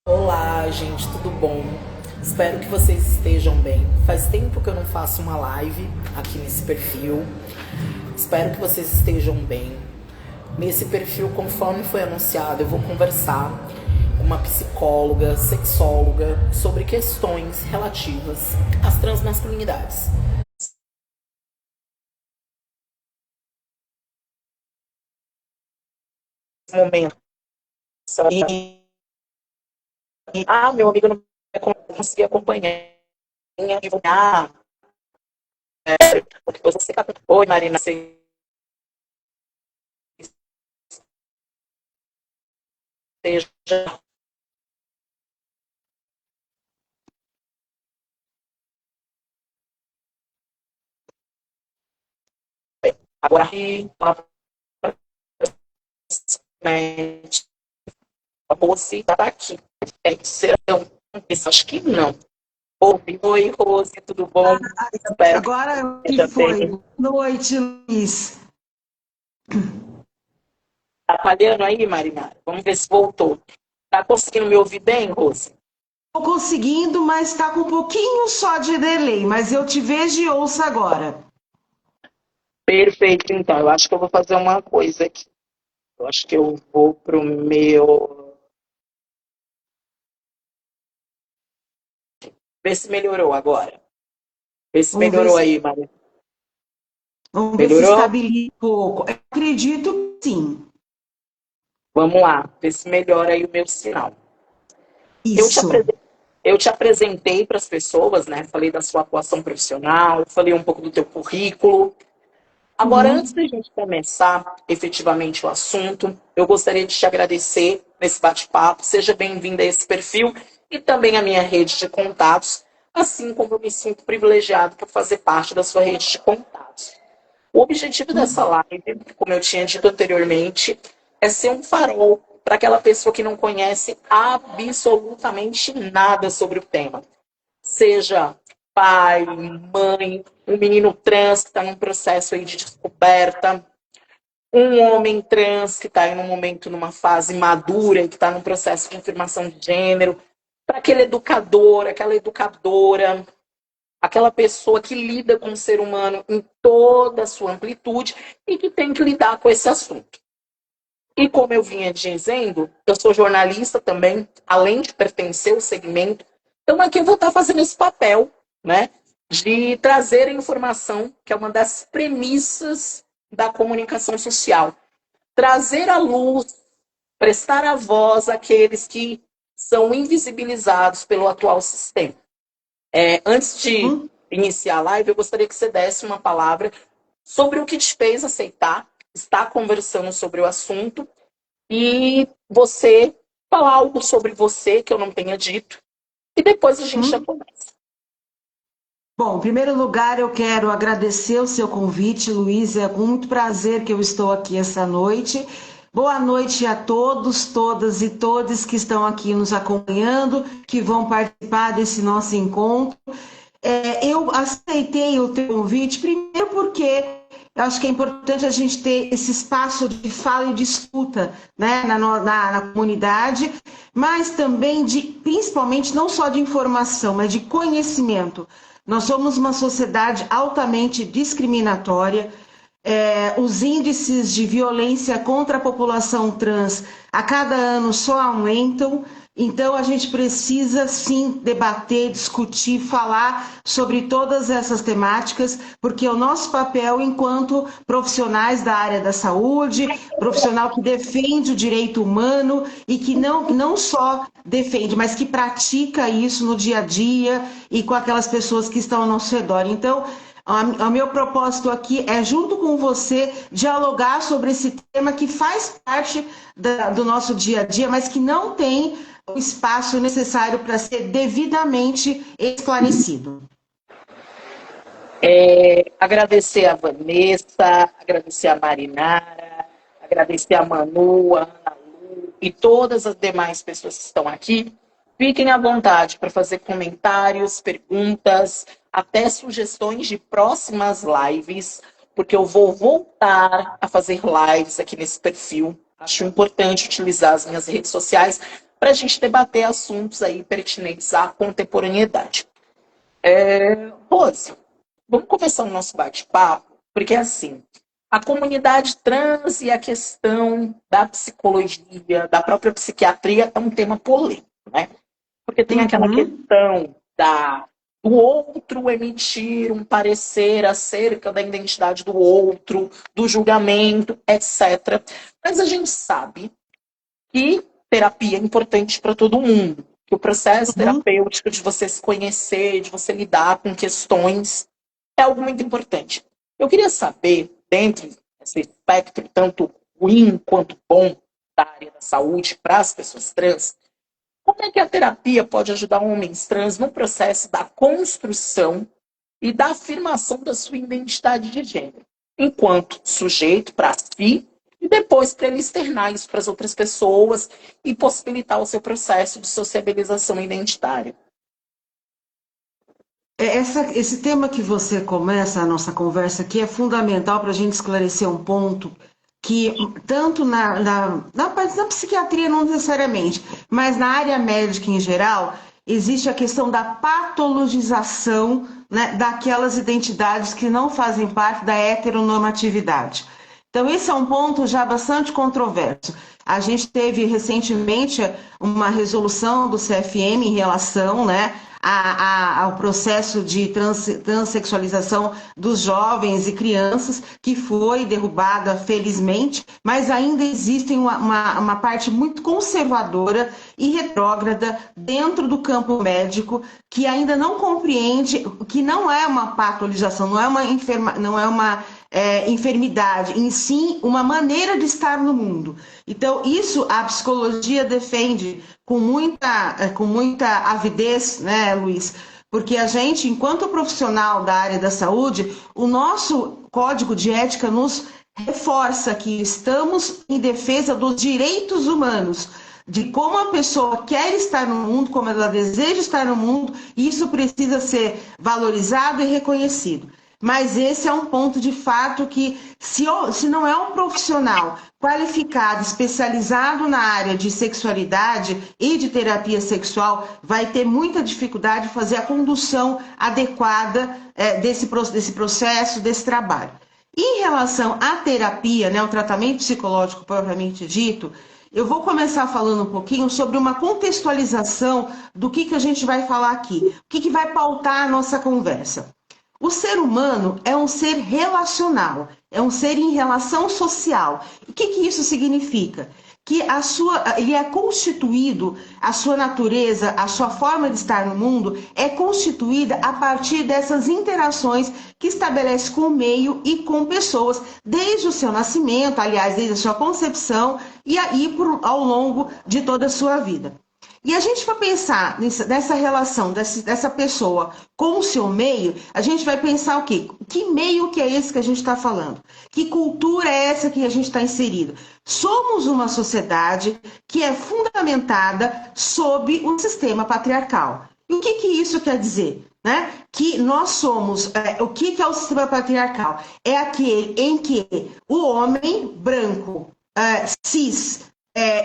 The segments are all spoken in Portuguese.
Olá, gente, tudo bom? Espero que vocês estejam bem. Faz tempo que eu não faço uma live aqui nesse perfil. Espero que vocês estejam bem. Nesse perfil, conforme foi anunciado, eu vou conversar com uma psicóloga, sexóloga sobre questões relativas às transmasculinidades. Nesse momento, meu amigo não conseguia acompanhar, divulgar, porque você tá... Oi, Marina, você esteja agora aqui, a Rose tá aqui. Serão, acho que não. Oi, Rose, tudo bom? Espero que Agora que esteja foi? bem. Boa noite, Luiz. Tá falhando aí, Marina? Vamos ver se voltou. Tá conseguindo me ouvir bem, Rose? Estou conseguindo, mas está com um pouquinho só de delay, mas eu te vejo e ouço agora. Perfeito, então. Eu acho que eu vou fazer uma coisa aqui. Eu acho que eu vou pro meu. Ver se melhorou agora. Ver se Vamos ver melhorou se, aí, Marina. vamos ver se Melhorou? estabiliza um pouco. Eu acredito que sim. Vamos lá. Ver se melhora aí o meu sinal. Eu te Isso. apresentei. Eu te apresentei para as pessoas, né? Falei da sua atuação profissional, falei um pouco do teu currículo. Agora, antes Uhum. da gente começar efetivamente o assunto, eu gostaria de te agradecer nesse bate-papo. Seja bem-vinda a esse perfil e também à minha rede de contatos, assim como eu me sinto privilegiado por fazer parte da sua rede de contatos. O objetivo dessa live, como eu tinha dito anteriormente, é ser um farol para aquela pessoa que não conhece absolutamente nada sobre o tema. Seja pai, mãe, um menino trans que está num processo aí de descoberta, um homem trans que está em um momento, numa fase madura, que está num processo de confirmação de gênero, para aquele educador, aquela educadora, aquela pessoa que lida com o ser humano em toda a sua amplitude e que tem que lidar com esse assunto. E como eu vinha dizendo, eu sou jornalista também, além de pertencer ao segmento, então aqui eu vou estar fazendo esse papel, né, de trazer a informação, que é uma das premissas da comunicação social. Trazer à luz, prestar a voz àqueles que são invisibilizados pelo atual sistema. Antes de Uhum. iniciar a live, eu gostaria que você desse uma palavra sobre o que te fez aceitar, estar conversando sobre o assunto e você falar algo sobre você que eu não tenha dito e depois a gente já Uhum. começa. Bom, em primeiro lugar, eu quero agradecer o seu convite, Luiz. É com muito prazer que eu estou aqui essa noite. Boa noite a todos, todas e todos que estão aqui nos acompanhando, que vão participar desse nosso encontro. Eu aceitei o teu convite, primeiro porque eu acho que é importante a gente ter esse espaço de fala e de escuta, né, na comunidade, mas também de, principalmente, não só de informação, mas de conhecimento. Nós somos uma sociedade altamente discriminatória. Os índices de violência contra a população trans a cada ano só aumentam. Então, a gente precisa sim debater, discutir, falar sobre todas essas temáticas, porque o nosso papel enquanto profissionais da área da saúde, profissional que defende o direito humano e que não só defende, mas que pratica isso no dia a dia e com aquelas pessoas que estão ao nosso redor. Então, o meu propósito aqui é, junto com você, dialogar sobre esse tema que faz parte do nosso dia a dia, mas que não tem o espaço necessário para ser devidamente esclarecido. Agradecer a Vanessa, agradecer a Marinara, agradecer a Manu, a Ana Lu e todas as demais pessoas que estão aqui. Fiquem à vontade para fazer comentários, perguntas, até sugestões de próximas lives, porque eu vou voltar a fazer lives aqui nesse perfil. Acho importante utilizar as minhas redes sociais para a gente debater assuntos aí pertinentes à contemporaneidade. Rose, vamos começar o nosso bate-papo, porque assim, a comunidade trans e a questão da psicologia, da própria psiquiatria é um tema polêmico, né? Porque tem aquela questão do outro emitir um parecer acerca da identidade do outro, do julgamento, etc. Mas a gente sabe que terapia é importante para todo mundo, que o processo terapêutico de você se conhecer, de você lidar com questões, é algo muito importante. Eu queria saber, dentro desse espectro, tanto ruim quanto bom da área da saúde para as pessoas trans, como é que a terapia pode ajudar homens trans no processo da construção e da afirmação da sua identidade de gênero, enquanto sujeito para si, e depois para ele externar isso para as outras pessoas e possibilitar o seu processo de sociabilização identitária? Esse tema que você começa a nossa conversa aqui é fundamental para a gente esclarecer um ponto que, tanto na parte da psiquiatria, não necessariamente, mas na área médica em geral, existe a questão da patologização, né, daquelas identidades que não fazem parte da heteronormatividade. Então, esse é um ponto já bastante controverso. A gente teve recentemente uma resolução do CFM em relação, né, ao processo de transexualização dos jovens e crianças, que foi derrubada, felizmente, mas ainda existe uma parte muito conservadora e retrógrada dentro do campo médico, que ainda não compreende que não é uma patologização, não é uma enfermidade, em si, uma maneira de estar no mundo. Então, isso a psicologia defende com muita avidez, né, Luiz? Porque a gente, enquanto profissional da área da saúde, o nosso código de ética nos reforça que estamos em defesa dos direitos humanos, de como a pessoa quer estar no mundo, como ela deseja estar no mundo, e isso precisa ser valorizado e reconhecido. Mas esse é um ponto de fato que, se não é um profissional qualificado, especializado na área de sexualidade e de terapia sexual, vai ter muita dificuldade de fazer a condução adequada desse processo, desse trabalho. Em relação à terapia, né, o tratamento psicológico propriamente dito, eu vou começar falando um pouquinho sobre uma contextualização do que a gente vai falar aqui, o que vai pautar a nossa conversa. O ser humano é um ser relacional, é um ser em relação social. O que isso significa? Que ele é constituído, a sua natureza, a sua forma de estar no mundo é constituída a partir dessas interações que estabelece com o meio e com pessoas, desde o seu nascimento, aliás, desde a sua concepção e aí ao longo de toda a sua vida. E a gente vai pensar nessa relação dessa pessoa com o seu meio, a gente vai pensar o quê? Que meio que é esse que a gente está falando? Que cultura é essa que a gente está inserido? Somos uma sociedade que é fundamentada sob o sistema patriarcal. E o que isso quer dizer? Né? Que nós somos, o que é o sistema patriarcal? É aquele em que o homem branco, cis,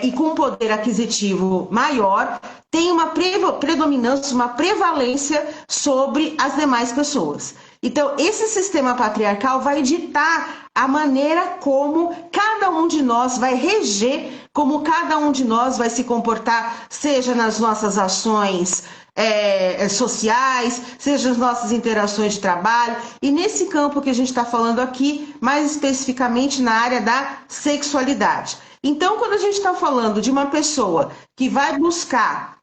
e com poder aquisitivo maior, tem uma predominância, uma prevalência sobre as demais pessoas. Então, esse sistema patriarcal vai ditar a maneira como cada um de nós vai reger, como cada um de nós vai se comportar, seja nas nossas ações sociais, seja nas nossas interações de trabalho, e nesse campo que a gente está falando aqui, mais especificamente na área da sexualidade. Então, quando a gente está falando de uma pessoa que vai buscar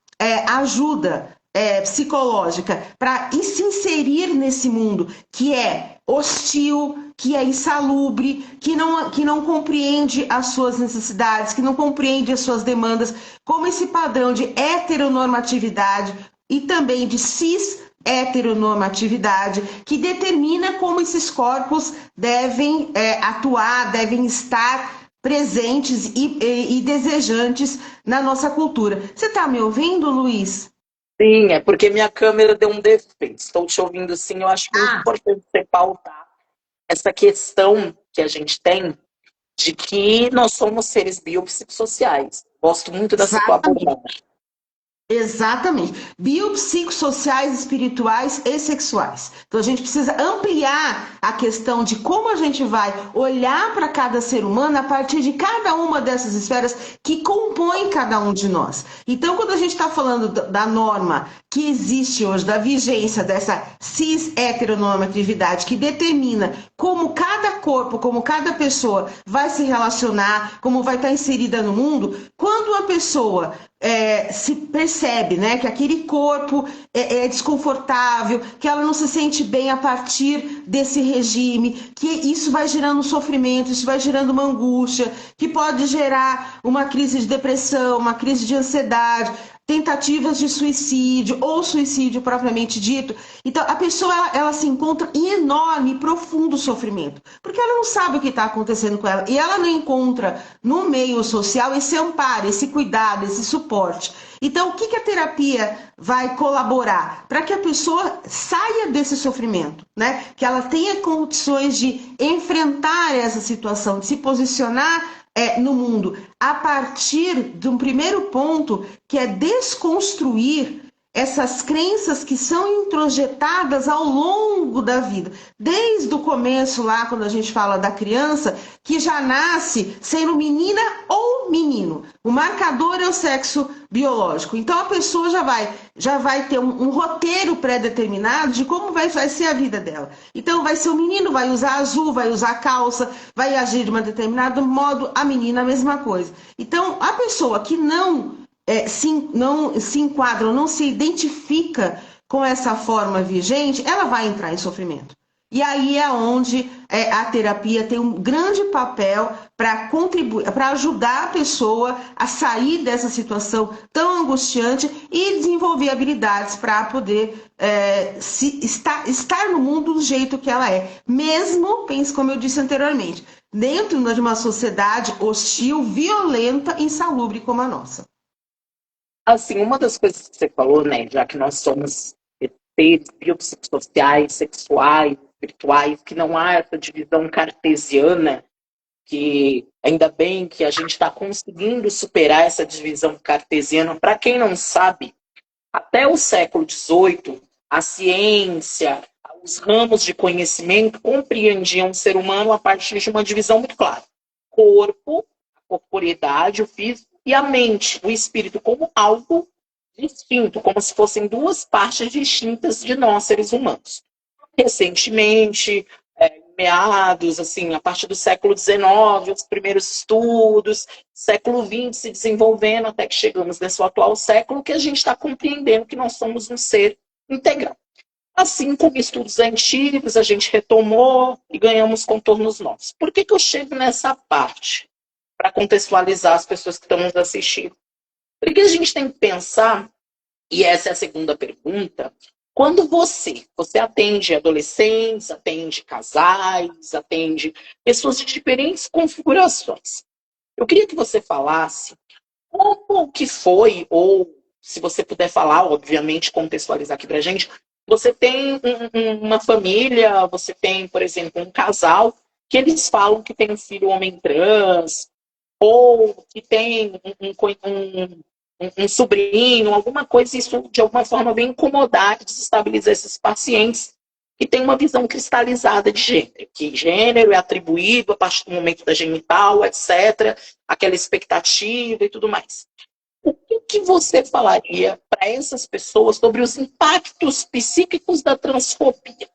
ajuda psicológica para se inserir nesse mundo que é hostil, que é insalubre, que não compreende as suas necessidades, que não compreende as suas demandas, como esse padrão de heteronormatividade e também de cis-heteronormatividade, que determina como esses corpos devem atuar, devem estar presentes e desejantes na nossa cultura. Você está me ouvindo, Luiz? Sim, é porque minha câmera deu um defeito. Estou te ouvindo sim. Eu acho muito importante você pautar essa questão que a gente tem de que nós somos seres biopsicossociais. Gosto muito dessa tua abordagem. Exatamente. Biopsicossociais, espirituais e sexuais. Então a gente precisa ampliar a questão de como a gente vai olhar para cada ser humano a partir de cada uma dessas esferas que compõem cada um de nós. Então, quando a gente está falando da norma que existe hoje, da vigência dessa cis-heteronormatividade que determina como cada corpo, como cada pessoa vai se relacionar, como vai estar inserida no mundo, quando a pessoa se percebe, né, que aquele corpo é desconfortável, que ela não se sente bem a partir desse regime, que isso vai gerando sofrimento, isso vai gerando uma angústia, que pode gerar uma crise de depressão, uma crise de ansiedade, tentativas de suicídio ou suicídio propriamente dito. Então, a pessoa ela se encontra em enorme e profundo sofrimento, porque ela não sabe o que está acontecendo com ela e ela não encontra no meio social esse amparo, esse cuidado, esse suporte. Então, o que a terapia vai colaborar? Para que a pessoa saia desse sofrimento, né? Que ela tenha condições de enfrentar essa situação, de se posicionar no mundo, a partir de um primeiro ponto, que é desconstruir essas crenças que são introjetadas ao longo da vida. Desde o começo lá, quando a gente fala da criança, que já nasce sendo menina ou menino. O marcador é o sexo biológico. Então a pessoa já vai ter um roteiro pré-determinado de como vai ser a vida dela. Então vai ser o menino, vai usar azul, vai usar calça, vai agir de um determinado modo, a menina a mesma coisa. Então a pessoa que não se enquadra, não se identifica com essa forma vigente, ela vai entrar em sofrimento. E aí é onde a terapia tem um grande papel para contribuir, para ajudar a pessoa a sair dessa situação tão angustiante e desenvolver habilidades para poder estar no mundo do jeito que ela é. Mesmo, pense como eu disse anteriormente, dentro de uma sociedade hostil, violenta e insalubre como a nossa. Assim, uma das coisas que você falou, né, já que nós somos seres biopsicossociais, sexuais, espirituais, que não há essa divisão cartesiana, que ainda bem que a gente está conseguindo superar essa divisão cartesiana. Para quem não sabe, até o século XVIII, a ciência, os ramos de conhecimento compreendiam o ser humano a partir de uma divisão muito clara. Corpo, a corporeidade, o físico, e a mente, o espírito, como algo distinto, como se fossem duas partes distintas de nós, seres humanos. Recentemente, meados, assim, a partir do século XIX, os primeiros estudos, século XX se desenvolvendo, até que chegamos nesse atual século, que a gente está compreendendo que nós somos um ser integral. Assim como estudos antigos, a gente retomou e ganhamos contornos novos. Por que eu chego nessa parte? Para contextualizar as pessoas que estão nos assistindo. Porque a gente tem que pensar, e essa é a segunda pergunta, quando você atende adolescentes, atende casais, atende pessoas de diferentes configurações. Eu queria que você falasse como que foi, ou se você puder falar, obviamente, contextualizar aqui para a gente, você tem uma família, você tem, por exemplo, um casal, que eles falam que tem um filho homem trans, ou que tem um sobrinho, alguma coisa, isso de alguma forma vem incomodar e desestabilizar esses pacientes que têm uma visão cristalizada de gênero, que gênero é atribuído a partir do momento da genital, etc., aquela expectativa e tudo mais. O que você falaria para essas pessoas sobre os impactos psíquicos da transfobia?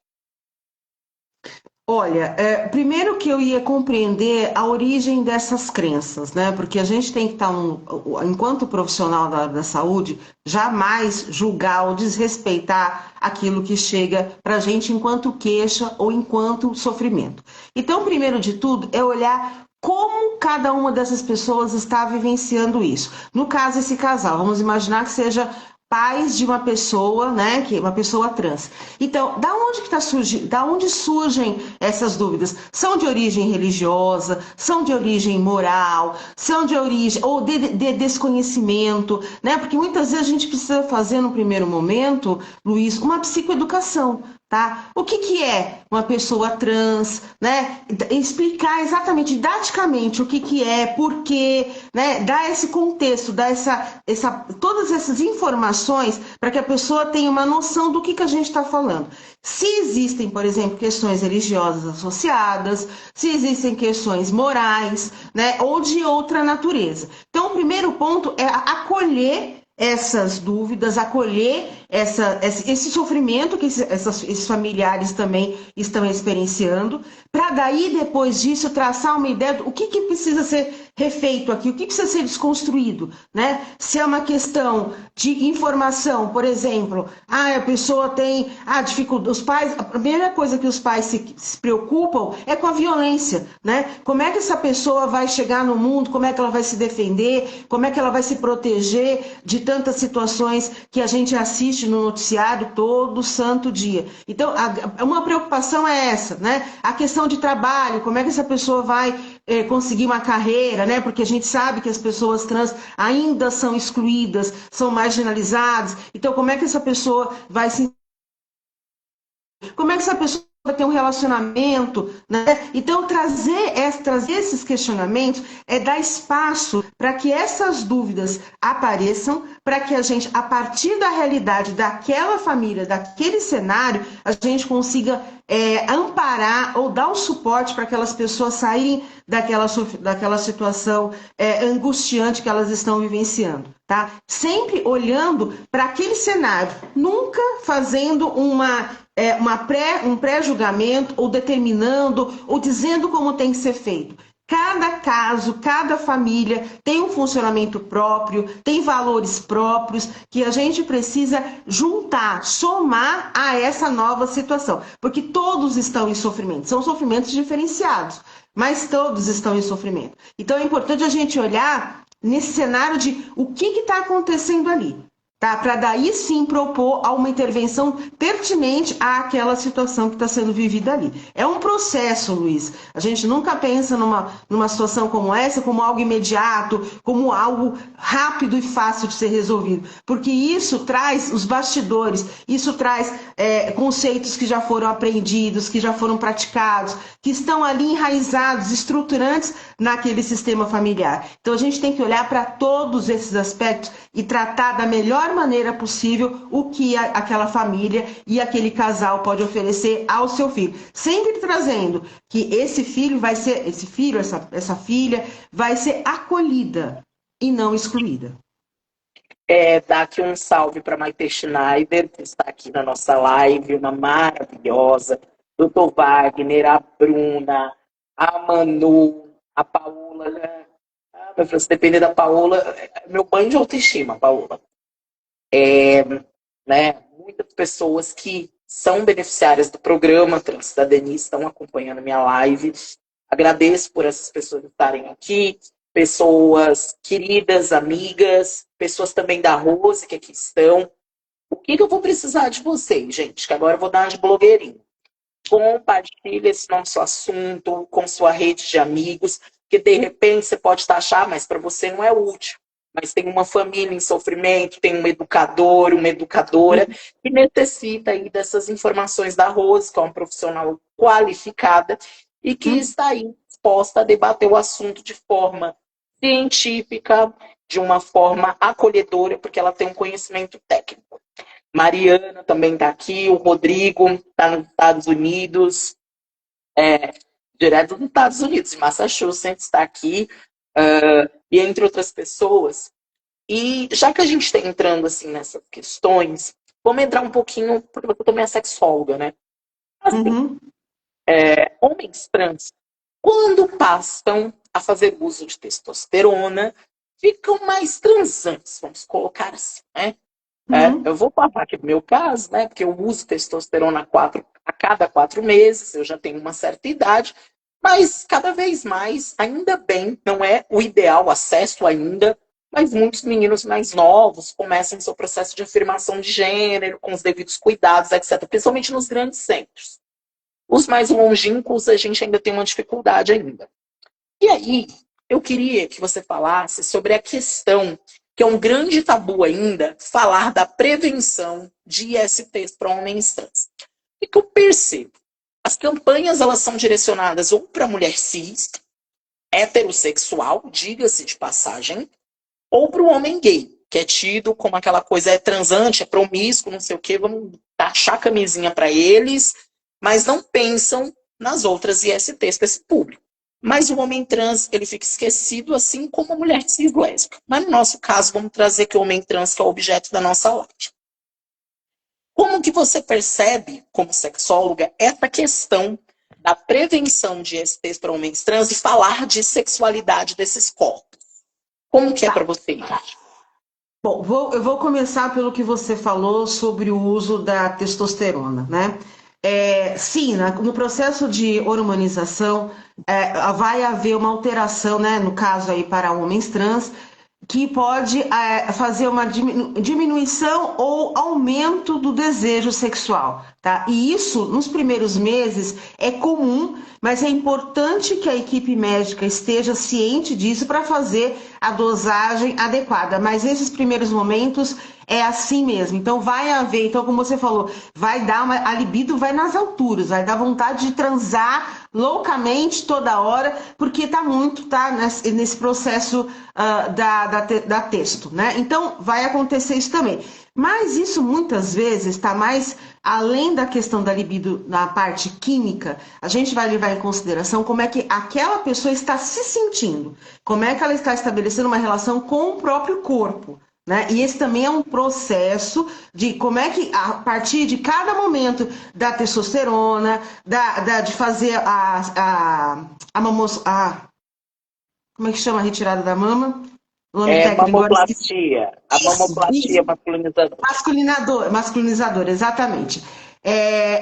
Olha, primeiro que eu ia compreender a origem dessas crenças, né? Porque a gente tem que estar, enquanto profissional da saúde, jamais julgar ou desrespeitar aquilo que chega para a gente enquanto queixa ou enquanto sofrimento. Então, primeiro de tudo, é olhar como cada uma dessas pessoas está vivenciando isso. No caso, esse casal, vamos imaginar que seja pais de uma pessoa, né, que é uma pessoa trans. Então, da onde surgem essas dúvidas? São de origem religiosa, são de origem moral, são de origem ou de desconhecimento, né? Porque muitas vezes a gente precisa fazer no primeiro momento, Luiz, uma psicoeducação Tá? O que é uma pessoa trans, né? Explicar exatamente, didaticamente, o que é, por quê, né? Dar esse contexto, dar todas essas informações para que a pessoa tenha uma noção do que a gente está falando. Se existem, por exemplo, questões religiosas associadas, se existem questões morais, né? Ou de outra natureza. Então, o primeiro ponto é acolher essas dúvidas, acolher esse sofrimento que esses familiares também estão experienciando, para daí, depois disso, traçar uma ideia do que precisa ser refeito aqui, o que precisa ser desconstruído, né? Se é uma questão de informação, por exemplo, a pessoa tem dificuldade, os pais, a primeira coisa que os pais se preocupam é com a violência, né? Como é que essa pessoa vai chegar no mundo, como é que ela vai se defender, como é que ela vai se proteger de tantas situações que a gente assiste no noticiário todo santo dia. Então, uma preocupação é essa, né? A questão de trabalho, como é que essa pessoa vai conseguir uma carreira, né? Porque a gente sabe que as pessoas trans ainda são excluídas, são marginalizadas. Então, como é que essa pessoa vai se... Como é que essa pessoa vai ter um relacionamento, né? Então, trazer esses questionamentos é dar espaço para que essas dúvidas apareçam, para que a gente, a partir da realidade daquela família, daquele cenário, a gente consiga amparar ou dar o suporte para aquelas pessoas saírem daquela situação angustiante que elas estão vivenciando, tá? Sempre olhando para aquele cenário, nunca fazendo um pré-julgamento ou determinando ou dizendo como tem que ser feito. Cada caso, cada família tem um funcionamento próprio, tem valores próprios que a gente precisa juntar, somar a essa nova situação. Porque todos estão em sofrimento, são sofrimentos diferenciados, mas todos estão em sofrimento. Então é importante a gente olhar nesse cenário de o que está acontecendo ali. Tá? Para daí sim propor uma intervenção pertinente àquela situação que está sendo vivida ali. É um processo, Luiz. A gente nunca pensa numa situação como essa como algo imediato, como algo rápido e fácil de ser resolvido. Porque isso traz os bastidores, isso traz conceitos que já foram aprendidos, que já foram praticados, que estão ali enraizados, estruturantes naquele sistema familiar. Então a gente tem que olhar para todos esses aspectos e tratar da melhor maneira possível o que aquela família e aquele casal pode oferecer ao seu filho. Sempre trazendo que esse filho, essa filha, vai ser acolhida e não excluída. Dar aqui um salve para Maite Schneider, que está aqui na nossa live, uma maravilhosa, Dr. Wagner, a Bruna, a Manu, a Paola, né? Se depender da Paola, meu banho de autoestima, Paola. Né? Muitas pessoas que são beneficiárias do programa Transcidadania estão acompanhando minha live. Agradeço por essas pessoas estarem aqui, pessoas queridas, amigas, pessoas também da Rose que aqui estão. O que eu vou precisar de vocês, gente? Que agora eu vou dar uma de blogueirinho. Compartilhe esse nosso assunto com sua rede de amigos, que de repente você pode achar, mas para você não é útil. Mas tem uma família em sofrimento, tem um educador, uma educadora, que necessita aí dessas informações da Rose, que é uma profissional qualificada, e que está aí disposta a debater o assunto de forma científica, de uma forma acolhedora, porque ela tem um conhecimento técnico. Mariana também está aqui, o Rodrigo está nos Estados Unidos, direto dos Estados Unidos, de Massachusetts, está aqui, e entre outras pessoas. E já que a gente está entrando assim nessas questões, vamos entrar um pouquinho, porque eu também é sexóloga, né? Assim, homens trans, quando passam a fazer uso de testosterona, ficam mais transantes, vamos colocar assim, né? Eu vou falar aqui do meu caso, né? Porque eu uso testosterona a cada 4 meses, eu já tenho uma certa idade, mas cada vez mais, ainda bem, não é o ideal acesso ainda, mas muitos meninos mais novos começam seu processo de afirmação de gênero, com os devidos cuidados, etc., principalmente nos grandes centros. Os mais longínquos, a gente ainda tem uma dificuldade ainda. E aí, eu queria que você falasse sobre a questão, que é um grande tabu ainda, falar da prevenção de ISTs para homens trans. O que eu percebo? As campanhas, elas são direcionadas ou para a mulher cis, heterossexual, diga-se de passagem, ou para o homem gay, que é tido como aquela coisa, é transante, é promíscuo, não sei o quê, vamos taxar a camisinha para eles, mas não pensam nas outras ISTs para esse público. Mas o homem trans, ele fica esquecido, assim como a mulher cis lésbica. Mas no nosso caso, vamos trazer que o homem trans, que é o objeto da nossa live. Como que você percebe, como sexóloga, essa questão da prevenção de ISTs para homens trans e falar de sexualidade desses corpos? Como que é para você? Bom, eu vou começar pelo que você falou sobre o uso da testosterona, né? Sim, no processo de hormonização, vai haver uma alteração, né? No caso aí para homens trans, que pode fazer uma diminuição ou aumento do desejo sexual, tá? E isso, nos primeiros meses, é comum, mas é importante que a equipe médica esteja ciente disso para fazer a dosagem adequada. Mas esses primeiros momentos é assim mesmo. Então vai haver, então como você falou, vai dar a libido vai nas alturas, vai dar vontade de transar loucamente toda hora, porque tá nesse processo da texto, né? Então vai acontecer isso também. Mas isso muitas vezes está mais além da questão da libido na parte química, a gente vai levar em consideração como é que aquela pessoa está se sentindo, como é que ela está estabelecendo uma relação com o próprio corpo. Né? E esse também é um processo de como é que, a partir de cada momento da testosterona, de fazer como é que chama a retirada da mama? O nome técnico mamoplastia. A mamoplastia masculinizadora. Masculinizadora, exatamente.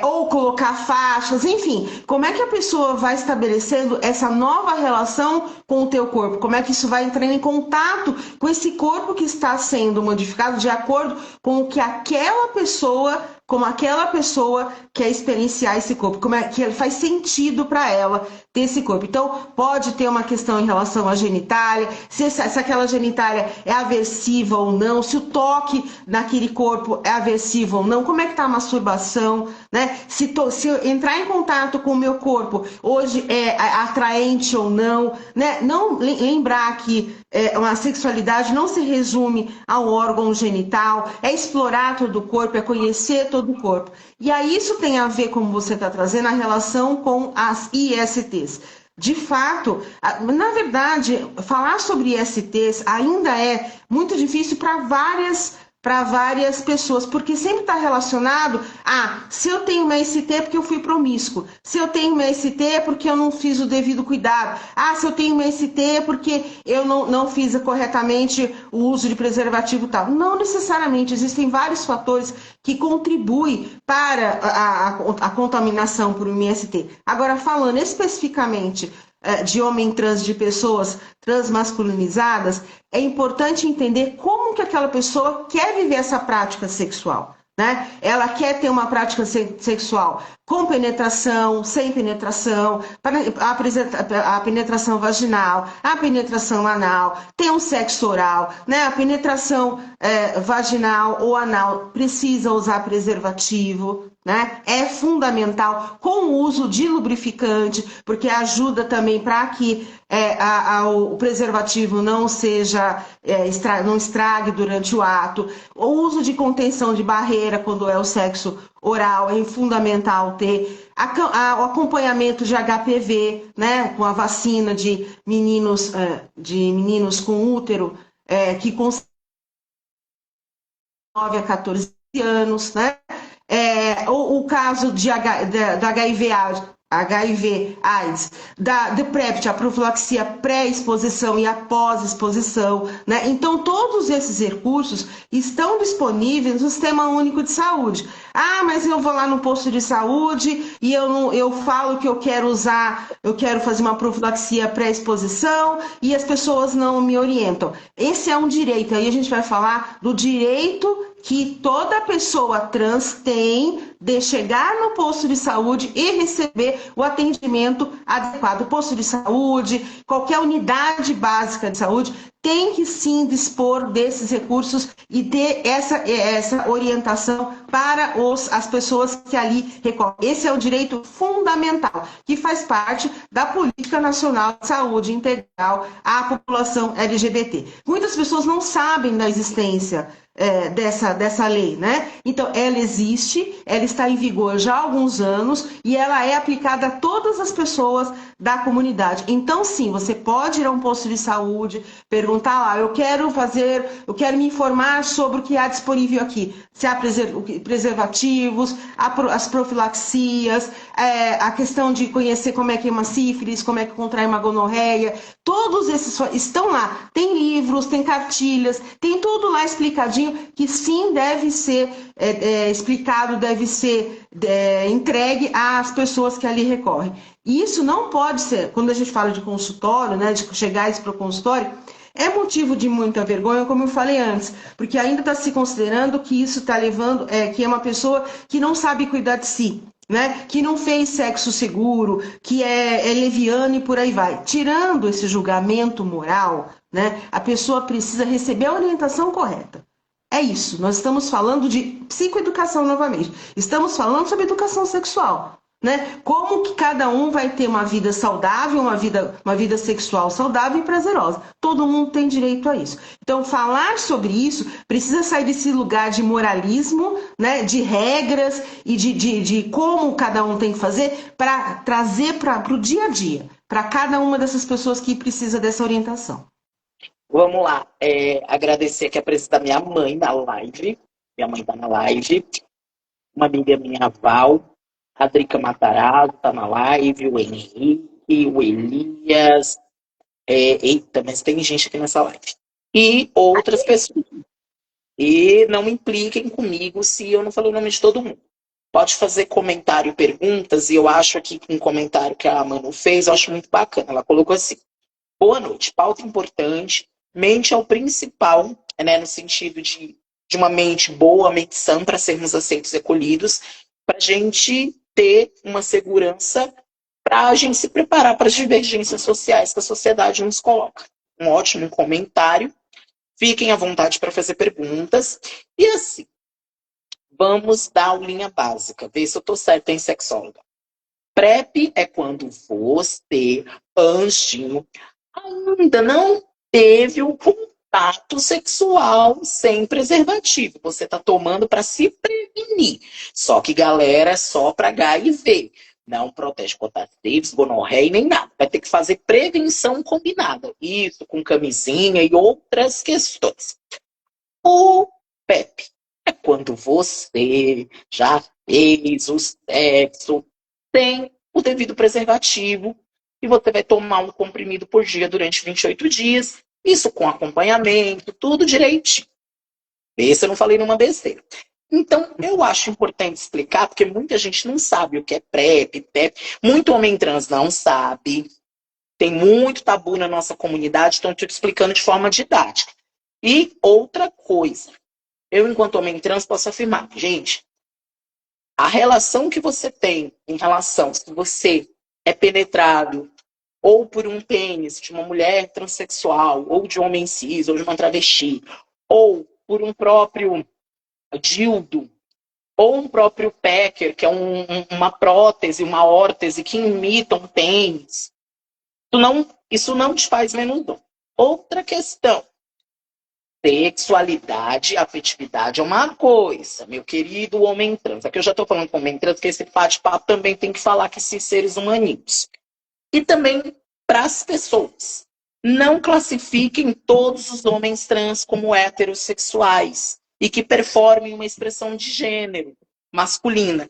Ou colocar faixas, enfim, como é que a pessoa vai estabelecendo essa nova relação com o teu corpo? Como é que isso vai entrando em contato com esse corpo que está sendo modificado de acordo com o que como aquela pessoa quer experienciar esse corpo, como é que faz sentido para ela ter esse corpo. Então, pode ter uma questão em relação à genitália, se aquela genitália é aversiva ou não, se o toque naquele corpo é aversivo ou não, como é que está a masturbação, né? Se eu entrar em contato com o meu corpo hoje é atraente ou não, né? Não lembrar que uma sexualidade não se resume ao órgão genital, é explorar todo o corpo, é conhecer todo o corpo. E aí isso tem a ver, como você está trazendo, a relação com as ISTs. De fato, na verdade, falar sobre ISTs ainda é muito difícil para várias pessoas, porque sempre está relacionado a se eu tenho uma ST é porque eu fui promíscuo, se eu tenho uma ST é porque eu não fiz o devido cuidado, se eu tenho uma ST é porque eu não fiz corretamente o uso de preservativo e tal. Não necessariamente, existem vários fatores que contribuem para a contaminação por um IST. Agora, falando especificamente de homem trans, de pessoas transmasculinizadas, é importante entender como que aquela pessoa quer viver essa prática sexual, né? Ela quer ter uma prática sexual com penetração, sem penetração, a penetração vaginal, a penetração anal, tem um sexo oral, né? A penetração vaginal ou anal precisa usar preservativo, né? É fundamental com o uso de lubrificante, porque ajuda também para que o preservativo não não estrague durante o ato. O uso de contenção de barreira quando é o sexo oral é fundamental ter. O acompanhamento de HPV, né? Com a vacina de meninos com útero que com 9 a 14 anos, né? O caso da HIV/AIDS, da PrEP, a profilaxia pré-exposição e após-exposição, né? Então, todos esses recursos estão disponíveis no Sistema Único de Saúde. Mas eu vou lá no posto de saúde e eu falo que eu quero fazer uma profilaxia pré-exposição e as pessoas não me orientam. Esse é um direito, aí a gente vai falar do direito que toda pessoa trans tem de chegar no posto de saúde e receber o atendimento adequado. Posto de saúde, qualquer unidade básica de saúde, tem que sim dispor desses recursos e ter essa orientação para as pessoas que ali recorrem. Esse é o direito fundamental, que faz parte da Política Nacional de Saúde Integral à população LGBT. Muitas pessoas não sabem da existência dessa lei, né? Então, ela existe, ela está em vigor já há alguns anos e ela é aplicada a todas as pessoas da comunidade. Então, sim, você pode ir a um posto de saúde, perguntar lá, eu quero me informar sobre o que há disponível aqui. Se há preservativos, as profilaxias, a questão de conhecer como é que é uma sífilis, como é que contrai uma gonorreia, todos esses estão lá. Tem livros, tem cartilhas, tem tudo lá explicadinho, que sim deve ser explicado, deve ser entregue às pessoas que ali recorrem. E isso não pode ser, quando a gente fala de consultório, né, de chegar para o consultório, é motivo de muita vergonha, como eu falei antes, porque ainda está se considerando que isso está levando, que é uma pessoa que não sabe cuidar de si, né? Que não fez sexo seguro, que é leviano e por aí vai. Tirando esse julgamento moral, né? A pessoa precisa receber a orientação correta. É isso, nós estamos falando de psicoeducação novamente. Estamos falando sobre educação sexual, né? Como que cada um vai ter uma vida saudável, uma vida sexual saudável e prazerosa. Todo mundo tem direito a isso. Então, falar sobre isso precisa sair desse lugar de moralismo, né? De regras e de como cada um tem que fazer para trazer para o dia a dia, para cada uma dessas pessoas que precisa dessa orientação. Vamos lá, agradecer aqui a presença da minha mãe na live. Minha mãe está na live. Uma amiga minha, a Val. A Drica Matarazzo está na live. O Henrique, o Elias. Eita, mas tem gente aqui nessa live. E outras pessoas. E não me impliquem comigo se eu não falei o nome de todo mundo. Pode fazer comentário, perguntas. E eu acho aqui que um comentário que a Manu fez, eu acho muito bacana. Ela colocou assim: boa noite, pauta importante. Mente é o principal, né, no sentido de uma mente boa, mente sã, para sermos aceitos e acolhidos, para a gente ter uma segurança, para a gente se preparar para as divergências sociais que a sociedade nos coloca. Um ótimo comentário. Fiquem à vontade para fazer perguntas. E assim, vamos dar a linha básica, ver se eu estou certa em sexóloga. PrEP é quando você, anjinho, ainda não teve o contato sexual sem preservativo. Você está tomando para se prevenir. Só que, galera, é só para HIV. Não protege contra sífilis, gonorreia nem nada. Vai ter que fazer prevenção combinada. Isso com camisinha e outras questões. O PEP é quando você já fez o sexo sem o devido preservativo e você vai tomar um comprimido por dia durante 28 dias, isso com acompanhamento, tudo direitinho. Vê se eu não falei numa besteira. Então, eu acho importante explicar, porque muita gente não sabe o que é PrEP, PEP. Muito homem trans não sabe. Tem muito tabu na nossa comunidade, então eu estou te explicando de forma didática. E outra coisa, eu, enquanto homem trans, posso afirmar, gente, a relação que você tem em relação se você é penetrado ou por um pênis de uma mulher transexual, ou de um homem cis, ou de uma travesti, ou por um próprio dildo, ou um próprio pecker, que é uma prótese, uma órtese que imita um pênis, isso não te faz menos dom. Outra questão. Sexualidade, afetividade é uma coisa, meu querido homem trans. Aqui eu já estou falando com homem trans, porque esse bate-papo também tem que falar que esses seres humaninhos. E também para as pessoas. Não classifiquem todos os homens trans como heterossexuais e que performem uma expressão de gênero masculina.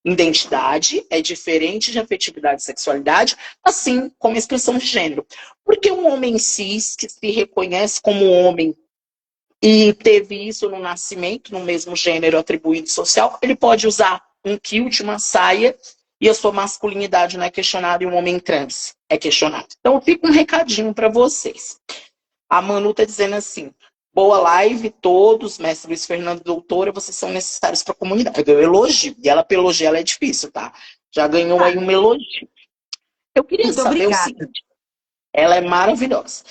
Identidade é diferente de afetividade e sexualidade, assim como expressão de gênero. Porque um homem cis que se reconhece como homem e teve isso no nascimento, no mesmo gênero atribuído social, ele pode usar um kilt, uma saia, e a sua masculinidade não é questionada, e um homem trans é questionado. Então, fica um recadinho para vocês. A Manu está dizendo assim, Boa live, todos, mestre Luiz Fernando, doutora, vocês são necessários para a comunidade. Eu ganhei um elogio, e ela, pelo elogio, ela é difícil, tá? Já ganhou aí um elogio. Eu queria Muito saber o obrigada. seguinte, ela é maravilhosa.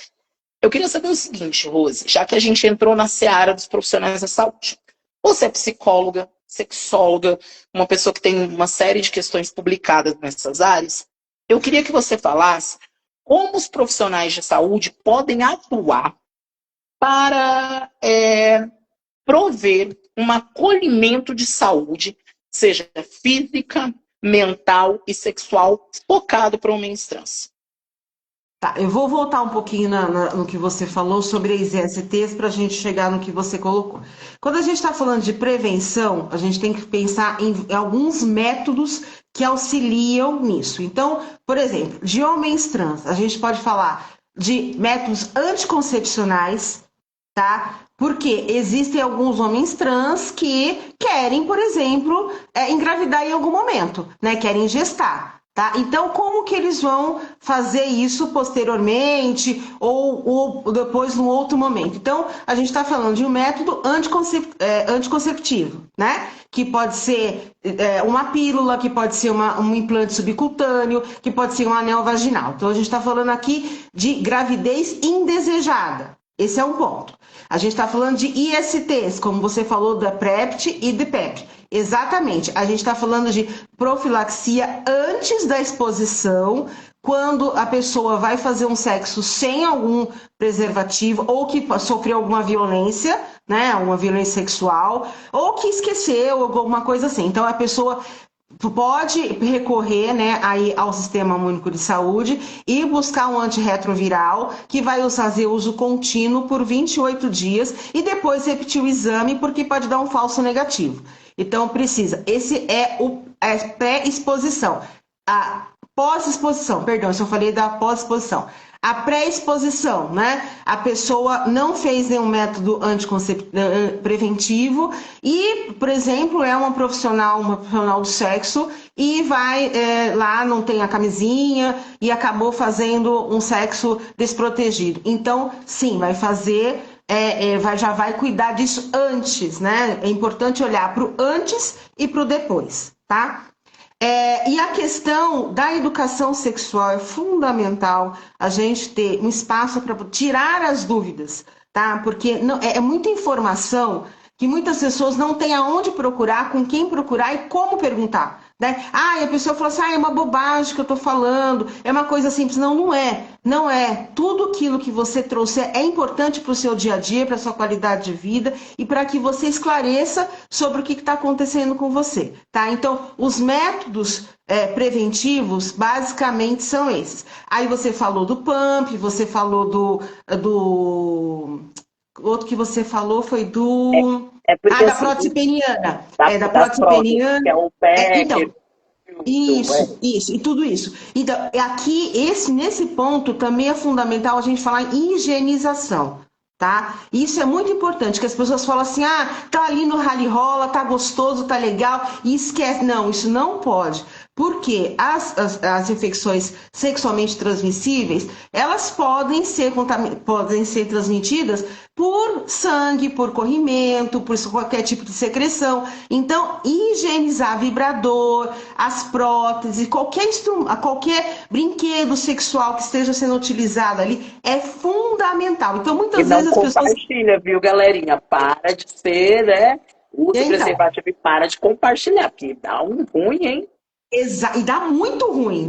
Eu queria saber o seguinte, Rose, já que a gente entrou na seara dos profissionais da saúde. Você é psicóloga, sexóloga, uma pessoa que tem uma série de questões publicadas nessas áreas. Eu queria que você falasse como os profissionais de saúde podem atuar para prover um acolhimento de saúde, seja física, mental e sexual, focado para homens trans. Tá, eu vou voltar um pouquinho no que você falou sobre as ISTs para a gente chegar no que você colocou. Quando a gente está falando de prevenção, a gente tem que pensar em alguns métodos que auxiliam nisso. Então, por exemplo, de homens trans, a gente pode falar de métodos anticoncepcionais, tá? Porque existem alguns homens trans que querem, por exemplo, engravidar em algum momento, né? Querem gestar. Tá? Então, como que eles vão fazer isso posteriormente ou depois num outro momento? Então, a gente está falando de um método anticonceptivo, né? Que pode ser uma pílula, que pode ser um implante subcutâneo, que pode ser um anel vaginal. Então, a gente está falando aqui de gravidez indesejada. Esse é um ponto. A gente está falando de ISTs, como você falou da PrEP e do PEP. Exatamente. A gente está falando de profilaxia antes da exposição, quando a pessoa vai fazer um sexo sem algum preservativo, ou que sofreu alguma violência, né? Uma violência sexual, ou que esqueceu, alguma coisa assim. Então, a pessoa pode recorrer, né, aí ao Sistema Único de Saúde e buscar um antirretroviral que vai fazer uso contínuo por 28 dias e depois repetir o exame porque pode dar um falso negativo. Então precisa, esse é a pré-exposição. A pós-exposição, perdão, se eu falei da pós-exposição. A pré-exposição, né? A pessoa não fez nenhum método preventivo e, por exemplo, é uma profissional do sexo e vai lá, não tem a camisinha e acabou fazendo um sexo desprotegido. Então, sim, vai fazer, já vai cuidar disso antes, né? É importante olhar para o antes e para o depois, tá? E a questão da educação sexual é fundamental a gente ter um espaço para tirar as dúvidas, tá? Porque é muita informação que muitas pessoas não têm aonde procurar, com quem procurar e como perguntar, né? E a pessoa fala assim, é uma bobagem que eu estou falando, é uma coisa simples. Não, não é. Não é. Tudo aquilo que você trouxer é importante para o seu dia a dia, para a sua qualidade de vida e para que você esclareça sobre o que está acontecendo com você, tá? Então, os métodos preventivos, basicamente, são esses. Aí você falou do PAMP, você falou do outro que você falou foi da assim, prótese peniana. Da das prótese próteses, peniana. que é o pé, Então, isso, e tudo isso. Então, aqui, nesse ponto, também é fundamental a gente falar em higienização, tá? Isso é muito importante, que as pessoas falam assim, tá ali no rally rola, tá gostoso, tá legal, e esquece. Não, isso não pode. Porque as infecções sexualmente transmissíveis, elas podem ser transmitidas por sangue, por corrimento, por qualquer tipo de secreção. Então, higienizar vibrador, as próteses, qualquer brinquedo sexual que esteja sendo utilizado ali é fundamental. Então, muitas vezes as pessoas... compartilha, viu, galerinha? Para de ser, né? Use preservativo e para de compartilhar, porque dá um ruim, hein? E dá muito ruim,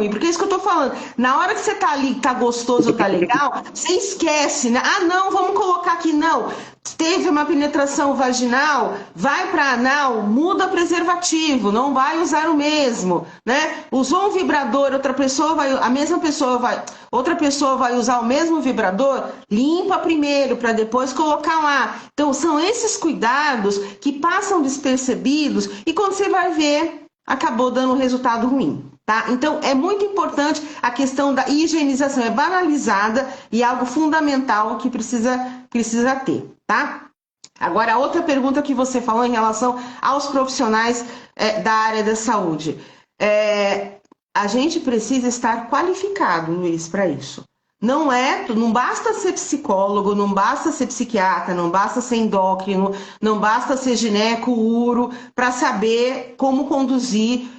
porque é isso que eu tô falando. Na hora que você tá ali, tá gostoso, tá legal, você esquece, né? Não, vamos colocar aqui, não. Teve uma penetração vaginal, vai para anal, muda preservativo, não vai usar o mesmo, né? Usou um vibrador, outra pessoa vai usar o mesmo vibrador, limpa primeiro para depois colocar lá. Então, são esses cuidados que passam despercebidos e quando você vai ver, acabou dando um resultado ruim, tá? Então, é muito importante a questão da higienização, é banalizada e é algo fundamental que precisa ter, tá? Agora, a outra pergunta que você falou em relação aos profissionais da área da saúde. A gente precisa estar qualificado, Luiz, para isso. Não basta ser psicólogo, não basta ser psiquiatra, não basta ser endócrino, não basta ser gineco, uro, para saber como conduzir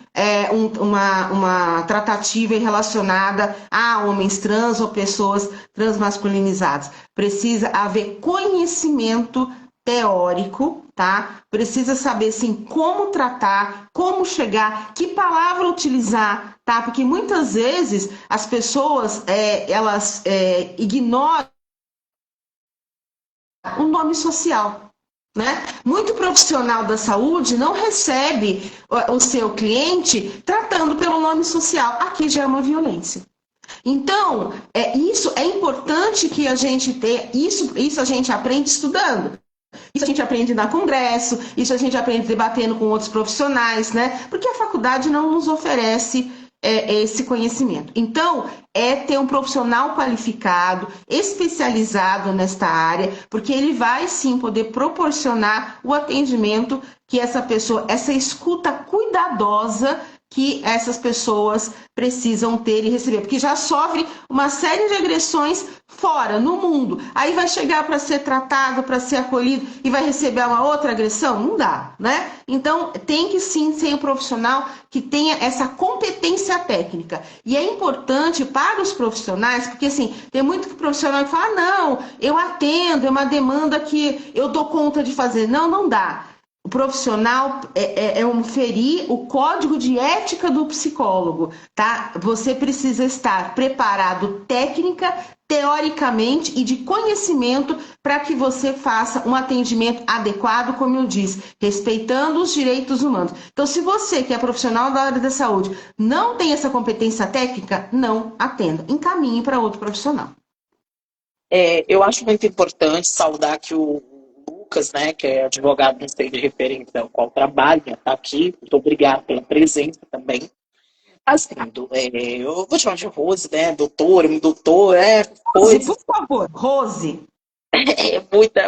uma tratativa relacionada a homens trans ou pessoas transmasculinizadas. Precisa haver conhecimento teórico, tá? Precisa saber, assim, como tratar, como chegar, que palavra utilizar, tá? Porque muitas vezes as pessoas, elas ignoram o nome social, né? Muito profissional da saúde não recebe o seu cliente tratando pelo nome social. Aqui já é uma violência. Então, isso é importante que a gente tenha, isso a gente aprende estudando. Isso a gente aprende na congresso, isso a gente aprende debatendo com outros profissionais, né? Porque a faculdade não nos oferece esse conhecimento. Então, ter um profissional qualificado, especializado nesta área, porque ele vai sim poder proporcionar o atendimento que essa pessoa, essa escuta cuidadosa que essas pessoas precisam ter e receber, porque já sofre uma série de agressões fora, no mundo. Aí vai chegar para ser tratado, para ser acolhido e vai receber uma outra agressão? Não dá, né? Então, tem que sim ser um profissional que tenha essa competência técnica. E é importante para os profissionais, porque assim, tem muito profissional que fala, não, eu atendo, é uma demanda que eu dou conta de fazer. Não, não dá. O profissional ferir o código de ética do psicólogo, tá? Você precisa estar preparado técnica, teoricamente e de conhecimento para que você faça um atendimento adequado, como eu disse, respeitando os direitos humanos. Então, se você, que é profissional da área da saúde, não tem essa competência técnica, não atenda. Encaminhe para outro profissional. Eu acho muito importante saudar que o Lucas, né, que é advogado no Centro de Referência ao qual trabalha, está aqui. Muito obrigado pela presença também. Assim, eu vou chamar de Rose, né, doutor, Rose, por favor, Rose.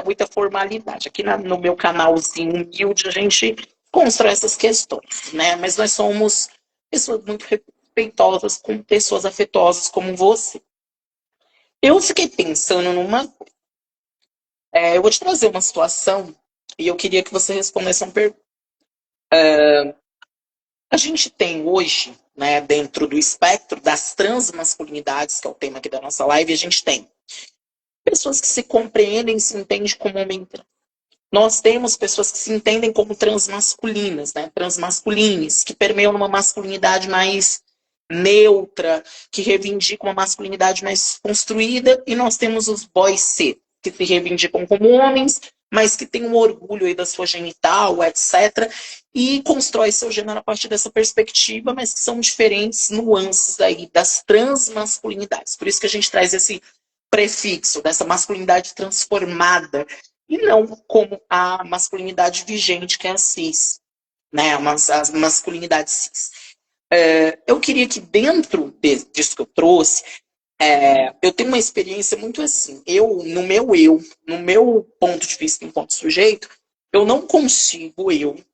Muita formalidade. Aqui no meu canalzinho humilde, a gente constrói essas questões, né? Mas nós somos pessoas muito respeitosas, com pessoas afetuosas como você. Eu fiquei pensando numa coisa. Eu vou te trazer uma situação e eu queria que você respondesse uma pergunta. A gente tem hoje, né, dentro do espectro das transmasculinidades, que é o tema aqui da nossa live, a gente tem pessoas que se compreendem, se entendem como homem trans. Nós temos pessoas que se entendem como transmasculinas, né? Transmasculines, que permeiam numa masculinidade mais neutra, que reivindicam uma masculinidade mais construída, e nós temos os boys C, que se reivindicam como homens, mas que têm um orgulho aí da sua genital, etc., e constrói seu gênero a partir dessa perspectiva, mas que são diferentes nuances aí das transmasculinidades. Por isso que a gente traz esse prefixo dessa masculinidade transformada, e não como a masculinidade vigente, que é a cis, né? A masculinidade cis. Eu queria que dentro disso que eu trouxe, eu tenho uma experiência muito assim. No meu ponto de vista enquanto sujeito, eu não consigo,